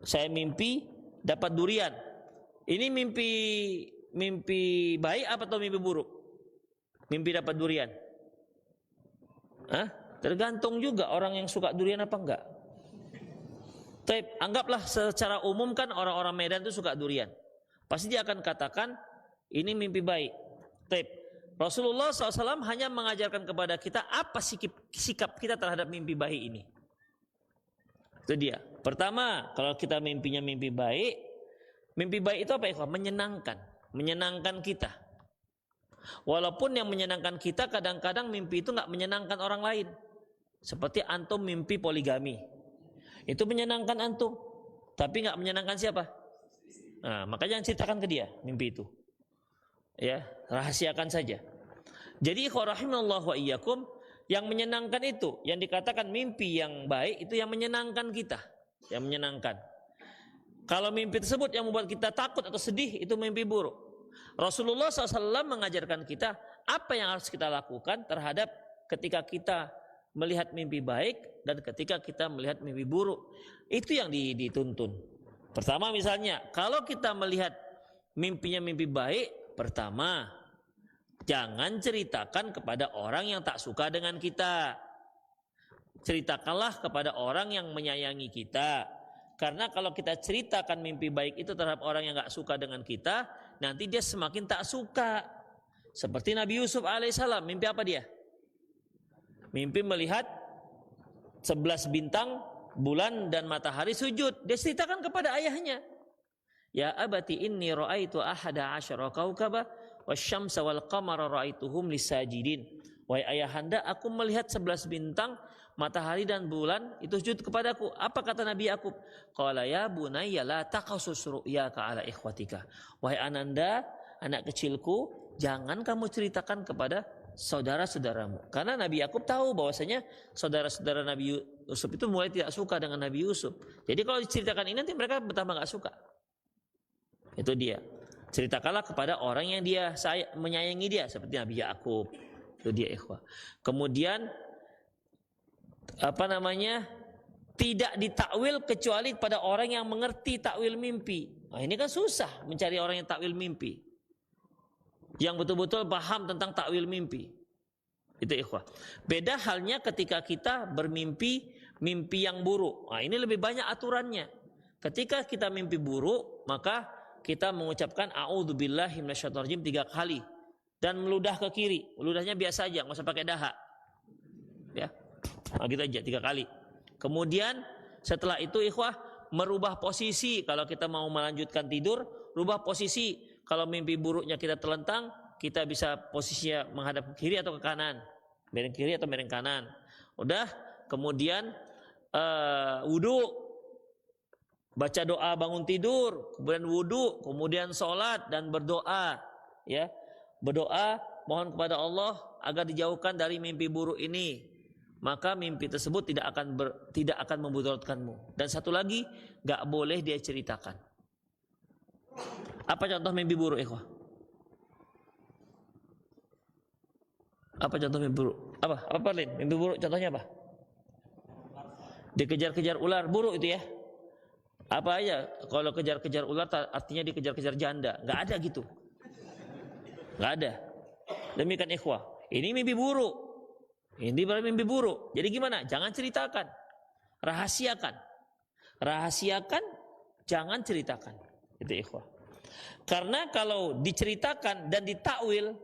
Saya mimpi dapat durian. Ini mimpi baik apa atau mimpi buruk? Mimpi dapat durian. Tergantung juga orang yang suka durian apa enggak. Tapi anggaplah secara umum kan orang-orang Medan itu suka durian. Pasti dia akan katakan ini mimpi baik. Tapi Rasulullah SAW hanya mengajarkan kepada kita apa sikap kita terhadap mimpi baik ini. Itu dia. Pertama, kalau kita mimpinya mimpi baik itu apa ya? Menyenangkan kita. Walaupun yang menyenangkan kita kadang-kadang mimpi itu nggak menyenangkan orang lain. Seperti antum mimpi poligami, itu menyenangkan antum, tapi nggak menyenangkan siapa? Nah, makanya ceritakan ke dia mimpi itu, ya rahasiakan saja. Jadi rahimallahu wa iyyakum, yang menyenangkan itu, yang dikatakan mimpi yang baik itu yang menyenangkan kita, yang menyenangkan. Kalau mimpi tersebut yang membuat kita takut atau sedih, itu mimpi buruk. Rasulullah SAW mengajarkan kita apa yang harus kita lakukan terhadap ketika kita melihat mimpi baik dan ketika kita melihat mimpi buruk. Itu yang dituntun. Pertama misalnya, kalau kita melihat mimpinya mimpi baik, pertama, jangan ceritakan kepada orang yang tak suka dengan kita. Ceritakanlah kepada orang yang menyayangi kita. Karena kalau kita ceritakan mimpi baik itu terhadap orang yang gak suka dengan kita, nanti dia semakin tak suka. Seperti Nabi Yusuf alaihissalam, mimpi apa dia? Mimpi melihat 11 bintang, bulan dan matahari sujud. Dia ceritakan kepada ayahnya. Ya abati inni ra'aitu ahada asyara kaukaba wasyamsa wal qamara ra'aituhum lisajidin. Wahai ayahanda, aku melihat 11 bintang, matahari dan bulan itu sujud kepadaku. Apa kata Nabi Yakub? Qala ya bunayya la taqasus ru'yaka ala ikhwatika. Wahai ananda, anak kecilku, jangan kamu ceritakan kepada saudara-saudaramu. Karena Nabi Yakub tahu bahwasanya saudara-saudara Nabi Yusuf itu mulai tidak suka dengan Nabi Yusuf. Jadi kalau diceritakan ini nanti mereka bertambah gak suka. Itu dia. Ceritakanlah kepada orang yang menyayangi dia, seperti Nabi Yakub. Itu dia ikhwah. Kemudian tidak ditakwil kecuali kepada orang yang mengerti takwil mimpi. Nah, ini kan susah mencari orang yang takwil mimpi, yang betul-betul paham tentang takwil mimpi. Itu ikhwah. Beda halnya ketika kita bermimpi mimpi yang buruk. Nah, ini lebih banyak aturannya. Ketika kita mimpi buruk, maka kita mengucapkan a'udzubillahi minasyaitonirrajim 3 kali dan meludah ke kiri. Meludahnya biasa aja, enggak usah pakai dahak. Ya. Nah, gitu aja 3 kali. Kemudian setelah itu ikhwah, merubah posisi. Kalau kita mau melanjutkan tidur, rubah posisi. Kalau mimpi buruknya kita terlentang, kita bisa posisinya menghadap ke kiri atau ke kanan, miring kiri atau miring kanan. Udah, kemudian wudu, baca doa bangun tidur, kemudian wudu, kemudian sholat dan berdoa, ya, berdoa mohon kepada Allah agar dijauhkan dari mimpi buruk ini. Maka mimpi tersebut tidak akan memudaratkanmu. Dan satu lagi, gak boleh dia ceritakan. Apa contoh mimpi buruk, ikhwah? Apa contoh mimpi buruk? Apa Lin? Mimpi buruk contohnya apa? Dikejar-kejar ular, buruk itu ya. Apa aja? Kalau kejar-kejar ular artinya dikejar-kejar janda. Nggak ada gitu. Nggak ada. Demikian ikhwah. Ini mimpi buruk. Ini berarti mimpi buruk. Jadi gimana? Jangan ceritakan. Rahasiakan. Rahasiakan, jangan ceritakan. Itu ikhwah. Karena kalau diceritakan dan ditakwil,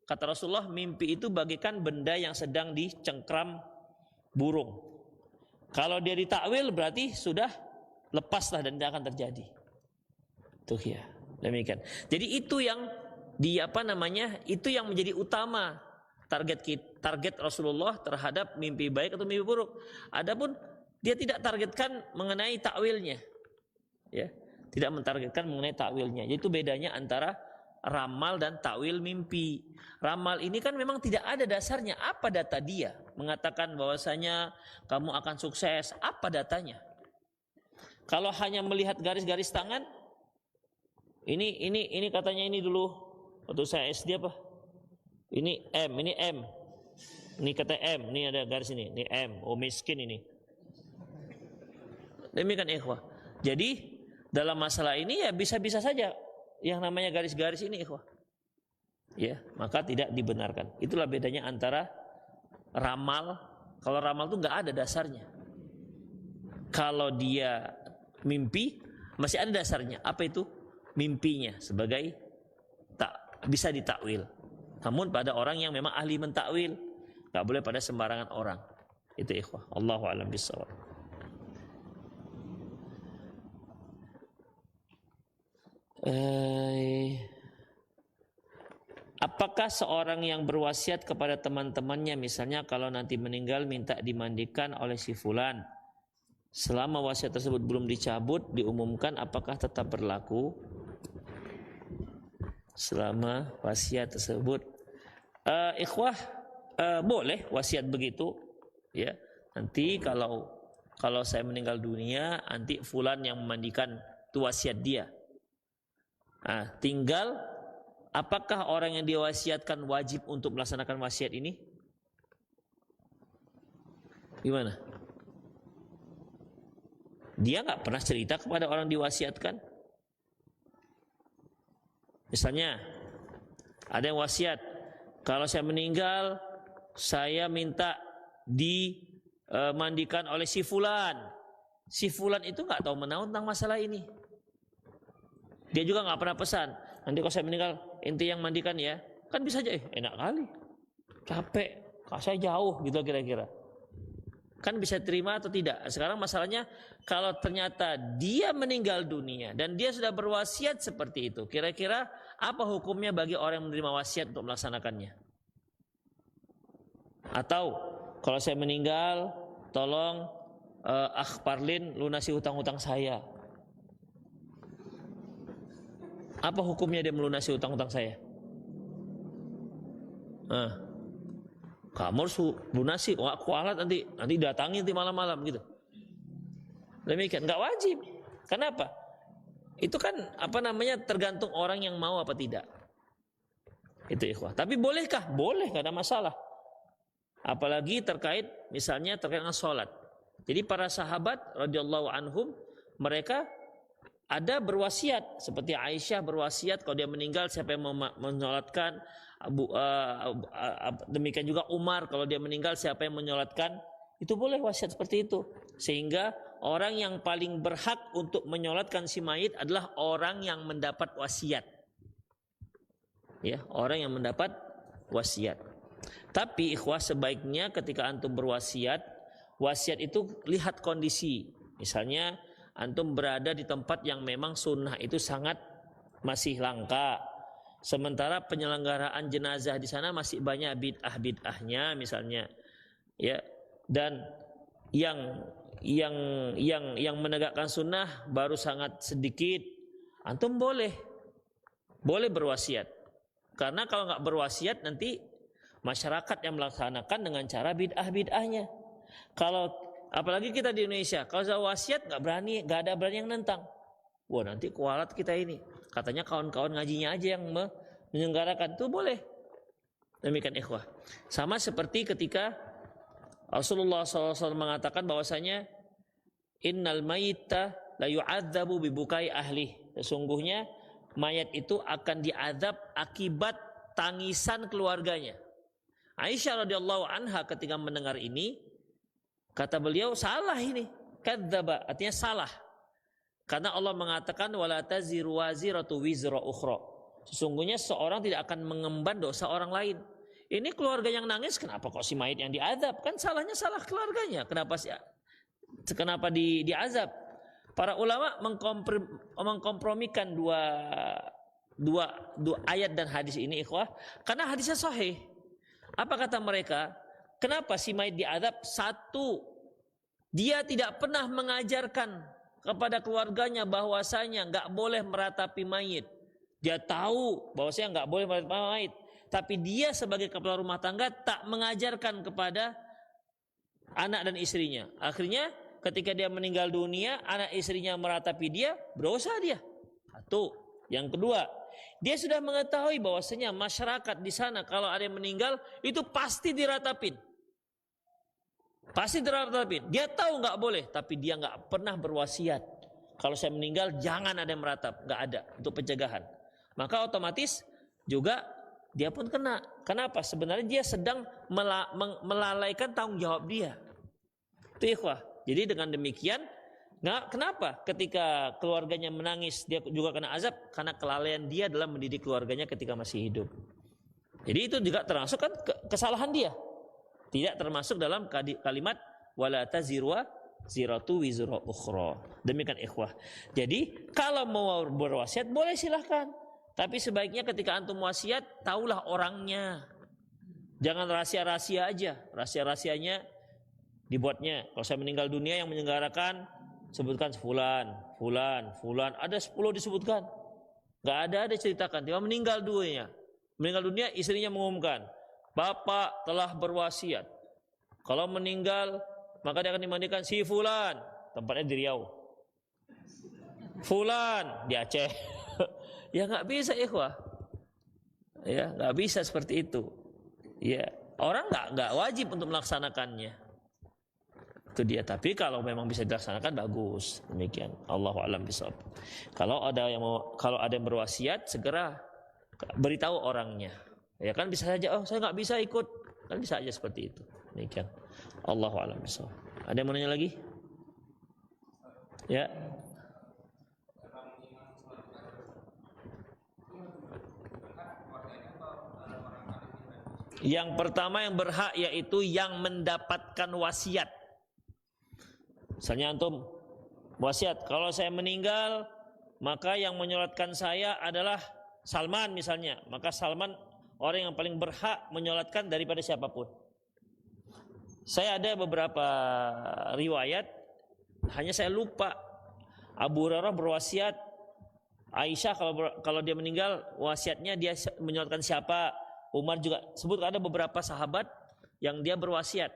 kata Rasulullah, mimpi itu bagaikan benda yang sedang dicengkram burung. Kalau dia ditakwil berarti sudah lepaslah dan tidak akan terjadi. Tuh ya, demikian. Jadi itu yang itu yang menjadi utama target Rasulullah terhadap mimpi baik atau mimpi buruk. Adapun dia tidak targetkan mengenai takwilnya. Ya. Tidak mentargetkan mengenai takwilnya. Itu bedanya antara ramal dan takwil mimpi. Ramal ini kan memang tidak ada dasarnya. Apa data dia mengatakan bahwasanya kamu akan sukses? Apa datanya? Kalau hanya melihat garis-garis tangan, ini katanya ini dulu waktu saya SD apa? Ini M, ini M. Ini kata M, ini ada garis ini M. Oh miskin ini. Demikian ikhwah. Jadi dalam masalah ini ya bisa-bisa saja yang namanya garis-garis ini ikhwah. Ya, maka tidak dibenarkan. Itulah bedanya antara ramal. Kalau ramal itu nggak ada dasarnya. Kalau dia mimpi masih ada dasarnya. Apa itu? Mimpinya sebagai tak bisa ditakwil. Namun pada orang yang memang ahli mentakwil, nggak boleh pada sembarangan orang. Itu ikhwah. Allahu a'lam bishawab. Apakah seorang yang berwasiat kepada teman-temannya, misalnya kalau nanti meninggal minta dimandikan oleh si fulan, selama wasiat tersebut belum dicabut, diumumkan, apakah tetap berlaku selama wasiat tersebut? Ikhwah, boleh wasiat begitu, ya. Nanti kalau saya meninggal dunia, nanti fulan yang memandikan itu wasiat dia. Nah, tinggal apakah orang yang diwasiatkan wajib untuk melaksanakan wasiat ini? Gimana? Dia nggak pernah cerita kepada orang diwasiatkan. Misalnya ada yang wasiat, kalau saya meninggal saya minta dimandikan oleh si fulan. Si fulan itu nggak tahu menahu tentang masalah ini. Dia juga nggak pernah pesan, nanti kalau saya meninggal ente yang mandikan ya. Kan bisa aja, enak kali, capek, kalau saya jauh gitu kira-kira. Kan bisa terima atau tidak. Sekarang masalahnya kalau ternyata dia meninggal dunia dan dia sudah berwasiat seperti itu, kira-kira apa hukumnya bagi orang yang menerima wasiat untuk melaksanakannya? Atau kalau saya meninggal, tolong Parlin lunasi hutang-hutang saya. Apa hukumnya dia melunasi hutang-hutang saya? Kamu harus lunasi, aku alat nanti datangi nanti malam-malam gitu. Demikian, nggak wajib. Kenapa? Itu kan tergantung orang yang mau apa tidak. Itu ikhwah. Tapi bolehkah? Boleh, nggak ada masalah. Apalagi misalnya terkait dengan sholat. Jadi para sahabat radhiyallahu anhum, mereka ada berwasiat, seperti Aisyah berwasiat kalau dia meninggal siapa yang menyolatkan, demikian juga Umar kalau dia meninggal siapa yang menyolatkan. Itu boleh wasiat seperti itu, sehingga orang yang paling berhak untuk menyolatkan si mayit adalah orang yang mendapat wasiat, ya, orang yang mendapat wasiat. Tapi ikhwah, sebaiknya ketika antum berwasiat, wasiat itu lihat kondisi. Misalnya antum berada di tempat yang memang sunnah itu sangat masih langka, sementara penyelenggaraan jenazah di sana masih banyak bid'ah-bid'ahnya misalnya, ya, dan yang menegakkan sunnah baru sangat sedikit, antum boleh berwasiat, karena kalau nggak berwasiat nanti masyarakat yang melaksanakan dengan cara bid'ah-bid'ahnya. Kalau apalagi kita di Indonesia, kalau saya wasiat nggak ada berani yang nentang. Wah, nanti kualat kita ini. Katanya kawan-kawan ngajinya aja yang menyelenggarakan, itu boleh. Demikian ikhwah. Sama seperti ketika Rasulullah SAW mengatakan bahwasanya innal mayyita la yu'adzabu bibukai ahli. Sesungguhnya mayat itu akan diazab akibat tangisan keluarganya. Aisyah radhiyallahu anha ketika mendengar ini, kata beliau, salah ini, kadzdzaba, artinya salah. Karena Allah mengatakan wala taziru waziratu wizra ukhra. Sesungguhnya seorang tidak akan mengemban dosa orang lain. Ini keluarga yang nangis, kenapa kok si mayit yang diazab? Kan salahnya salah keluarganya. Kenapa diazab? Para ulama mengkompromikan dua ayat dan hadis ini ikhwah, karena hadisnya sahih. Apa kata mereka? Kenapa si mayit diazab? Satu, dia tidak pernah mengajarkan kepada keluarganya bahwasanya nggak boleh meratapi mayit. Dia tahu bahwasanya nggak boleh meratapi mayit, tapi dia sebagai kepala rumah tangga tak mengajarkan kepada anak dan istrinya. Akhirnya ketika dia meninggal dunia, anak istrinya meratapi dia, berdosa dia. Satu. Yang kedua, dia sudah mengetahui bahwasanya masyarakat di sana kalau ada yang meninggal itu pasti diratapin. Pasti diratapin. Dia tahu nggak boleh, tapi dia nggak pernah berwasiat. Kalau saya meninggal jangan ada yang meratap, nggak ada, untuk pencegahan. Maka otomatis juga dia pun kena. Kenapa? Sebenarnya dia sedang melalaikan tanggung jawab dia. Itu ikhwah. Jadi dengan demikian, kenapa ketika keluarganya menangis dia juga kena azab? Karena kelalaian dia dalam mendidik keluarganya ketika masih hidup. Jadi itu juga termasuk kan kesalahan dia. Tidak termasuk dalam kalimat wala taziru ziratu wizra ukhra. Demikian ikhwah. Jadi kalau mau berwasiat boleh silahkan. Tapi sebaiknya ketika antum wasiat, taulah orangnya. Jangan rahasia-rahasia aja. Rahasia-rahasianya dibuatnya. Kalau saya meninggal dunia yang menyelenggarakan, sebutkan fulan. Ada 10 disebutkan. Gak ada ceritakan. Dia meninggal dunia. Meninggal dunia, istrinya mengumumkan, bapak telah berwasiat. Kalau meninggal, maka dia akan dimandikan si fulan. Tempatnya di Riau. Fulan di Aceh. Ya nggak bisa ikhwah. Ya nggak bisa seperti itu. Ya orang nggak wajib untuk melaksanakannya. Itu dia. Tapi kalau memang bisa dilaksanakan bagus. Demikian. Allahu a'lam bishawab. Kalau ada yang berwasiat, segera beritahu orangnya. Ya kan bisa saja. Oh saya nggak bisa ikut. Kan bisa aja seperti itu. Demikian. Allahu a'lam bishawab. Ada yang mau nanya lagi? Ya. Yang pertama yang berhak yaitu yang mendapatkan wasiat. Misalnya antum wasiat, kalau saya meninggal maka yang menyolatkan saya adalah Salman misalnya. Maka Salman orang yang paling berhak menyolatkan daripada siapapun. Saya ada beberapa riwayat, hanya saya lupa. Abu Hurairah berwasiat, Aisyah kalau dia meninggal wasiatnya dia menyolatkan siapa. Umar juga sebut ada beberapa sahabat yang dia berwasiat.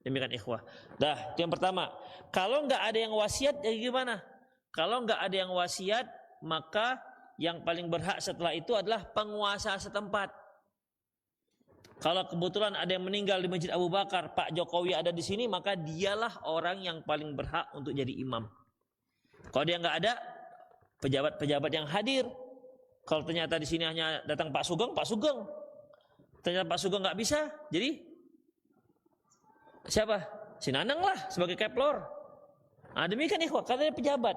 Demikian ikhwah. Dah, itu yang pertama. Kalau nggak ada yang wasiat, ya gimana? Kalau nggak ada yang wasiat, maka yang paling berhak setelah itu adalah penguasa setempat. Kalau kebetulan ada yang meninggal di Masjid Abu Bakar, Pak Jokowi ada di sini, maka dialah orang yang paling berhak untuk jadi imam. Kalau dia nggak ada, pejabat-pejabat yang hadir. Kalau ternyata di sini hanya datang Pak Sugeng. Ternyata Pak Sugeng nggak bisa, jadi siapa? Si Nanang lah sebagai keplor. Nah, demikian ikhwah, katanya pejabat.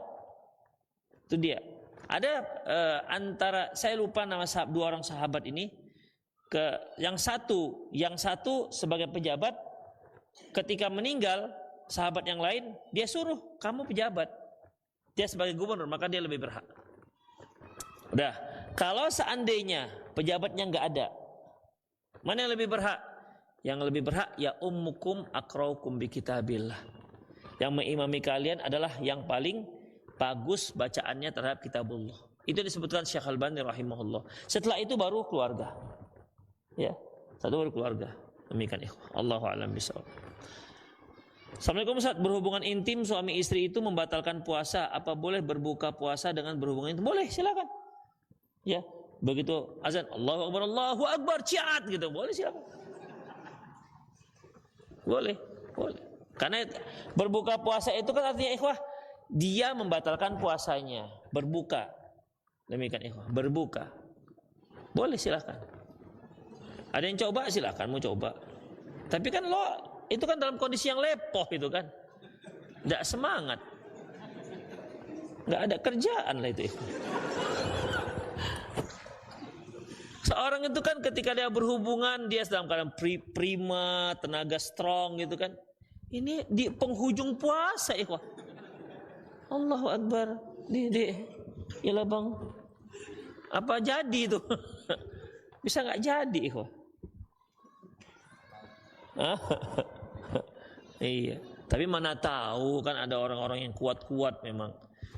Itu dia. Ada antara saya lupa nama dua orang sahabat ini. Yang satu sebagai pejabat, ketika meninggal sahabat yang lain dia suruh kamu pejabat. Dia sebagai gubernur, maka dia lebih berhak. Udah. Kalau seandainya pejabatnya nggak ada, mana yang lebih berhak? Yang lebih berhak ya ummukum aqraukum bi kitabillah. Yang mengimami kalian adalah yang paling bagus bacaannya terhadap kitabullah. Itu disebutkan Syekh Al-Albani rahimahullah. Setelah itu baru keluarga. Ya, satu baru keluarga. Demikian ikhwah. Allahu a'lam bishawab. Assalamualaikum Ustaz, berhubungan intim suami istri itu membatalkan puasa. Apa boleh berbuka puasa dengan berhubungan intim? Boleh, silakan. Ya, begitu azan Allahu Akbar, ciat gitu, boleh silakan. Boleh. Karena berbuka puasa itu kan artinya ikhwah, dia membatalkan puasanya, berbuka. Demikian ikhwah, berbuka. Boleh silakan. Ada yang coba silakan, mau coba. Tapi kan itu kan dalam kondisi yang lepoh itu kan. Enggak semangat. Enggak ada kerjaan lah itu ikhwah. Seorang itu kan ketika dia berhubungan dia dalam keadaan prima, tenaga strong gitu kan. Ini di penghujung puasa ikhwah. Allahu Akbar. Yalah bang. Apa jadi itu? Bisa nggak jadi ikhwah? Iya. Tapi mana tahu kan ada orang-orang yang kuat-kuat memang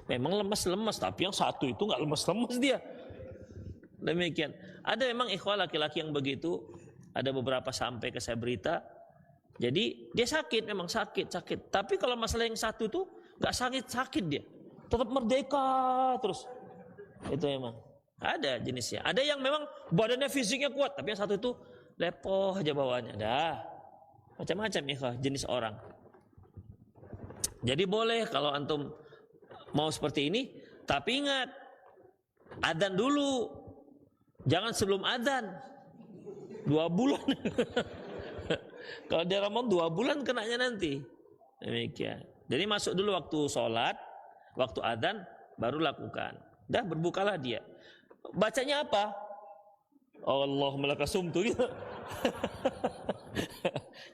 lemas-lemas, tapi yang satu itu nggak lemas-lemas dia. Demikian. Ada memang ikhwah laki-laki yang begitu. Ada beberapa sampai ke saya berita. Jadi dia sakit, memang sakit. Tapi kalau masalah yang satu tuh nggak sakit dia, tetap merdeka terus. Itu memang ada jenisnya. Ada yang memang badannya fisiknya kuat, tapi yang satu tuh lepoh aja bawaannya. Dah macam-macam ikhwah jenis orang. Jadi boleh kalau antum mau seperti ini, tapi ingat adzan dulu, jangan sebelum adzan 2 bulan. Kalau di Ramadan 2 bulan kenanya nanti. Demikian. Jadi masuk dulu waktu sholat, waktu adzan baru lakukan. Dah berbukalah dia. Bacanya apa? Allahumma lakasumtu gitu.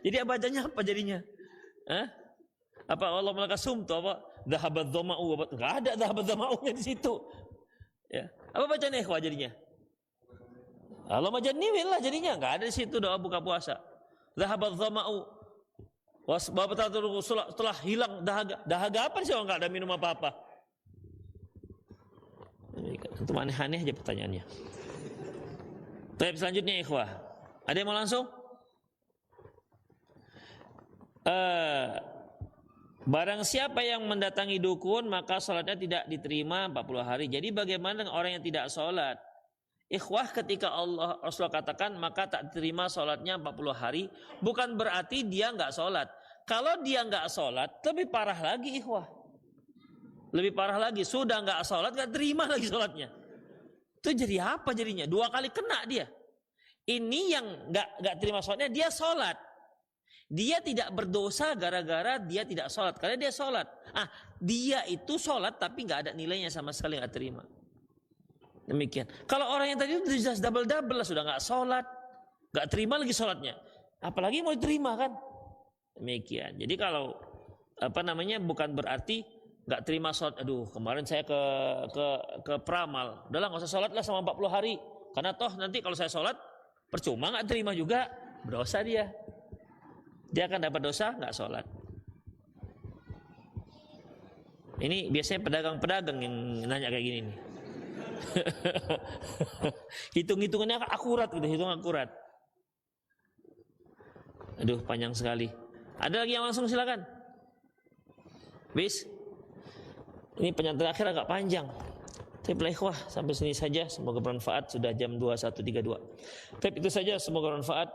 Jadi bacanya apa jadinya? Apa Allahumma lakasumtu apa? Dhahabat dhama'u apa? Enggak ada dhahabat dhama'unya di situ. Ya. Apa bacanya ikhwah jadinya? Allahumma jannibin lah jadinya, enggak ada di situ doa buka puasa. Dhahabat dhama'u wasbabatatul setelah hilang dahaga. Dahaga apa sih? Enggak ada minum apa-apa. Itu aneh-aneh aja pertanyaannya. Baik, selanjutnya ikhwah. Ada yang mau langsung? Barang siapa yang mendatangi dukun maka salatnya tidak diterima 40 hari. Jadi bagaimana dengan orang yang tidak salat? Ikhwah, ketika Rasulullah katakan maka tak diterima salatnya 40 hari, bukan berarti dia enggak salat. Kalau dia enggak salat, lebih parah lagi ikhwah. Lebih parah lagi, sudah enggak salat, enggak terima lagi salatnya. Itu jadi apa jadinya? 2 kali kena dia. Ini yang enggak terima salatnya, dia salat. Dia tidak berdosa gara-gara dia tidak salat, karena dia salat. Dia itu salat tapi enggak ada nilainya sama sekali, enggak terima. Demikian. Kalau orang yang tadi itu jelas double-double lah, sudah enggak salat, enggak terima lagi salatnya. Apalagi mau diterima kan? Demikian. Jadi kalau bukan berarti enggak terima salat. Aduh, kemarin saya ke peramal. Udahlah enggak usah salat lah sama 40 hari. Karena toh nanti kalau saya salat percuma, enggak terima juga. Berdosa dia. Dia akan dapat dosa enggak salat. Ini biasanya pedagang-pedagang yang nanya kayak gini nih. Hitung-hitungannya akurat gitu, hitung akurat. Aduh, panjang sekali. Ada lagi yang langsung silakan. Bis. Ini penyanyi terakhir agak panjang. Tapi ikhwah, sampai sini saja. Semoga bermanfaat. Sudah jam 21.32. Tapi itu saja, semoga bermanfaat.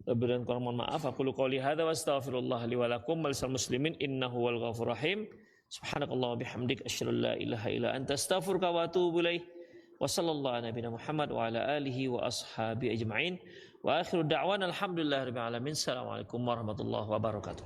Lebih dan kurang mohon maaf. Aku qouli hadza wa astaghfirullah li wa lakum wa lisal muslimin innahu wal ghafurur rahim. Subhanakallah wa bihamdik asyhadu an la ilaha illa anta astaghfiruka wa atubu ilaik. Wa sallallahu ala nabiyina Muhammad wa ala alihi wa ashabi ajma'in. Wa akhiru da'wana alhamdulillahirabbil alamin. Assalamualaikum warahmatullahi wabarakatuh.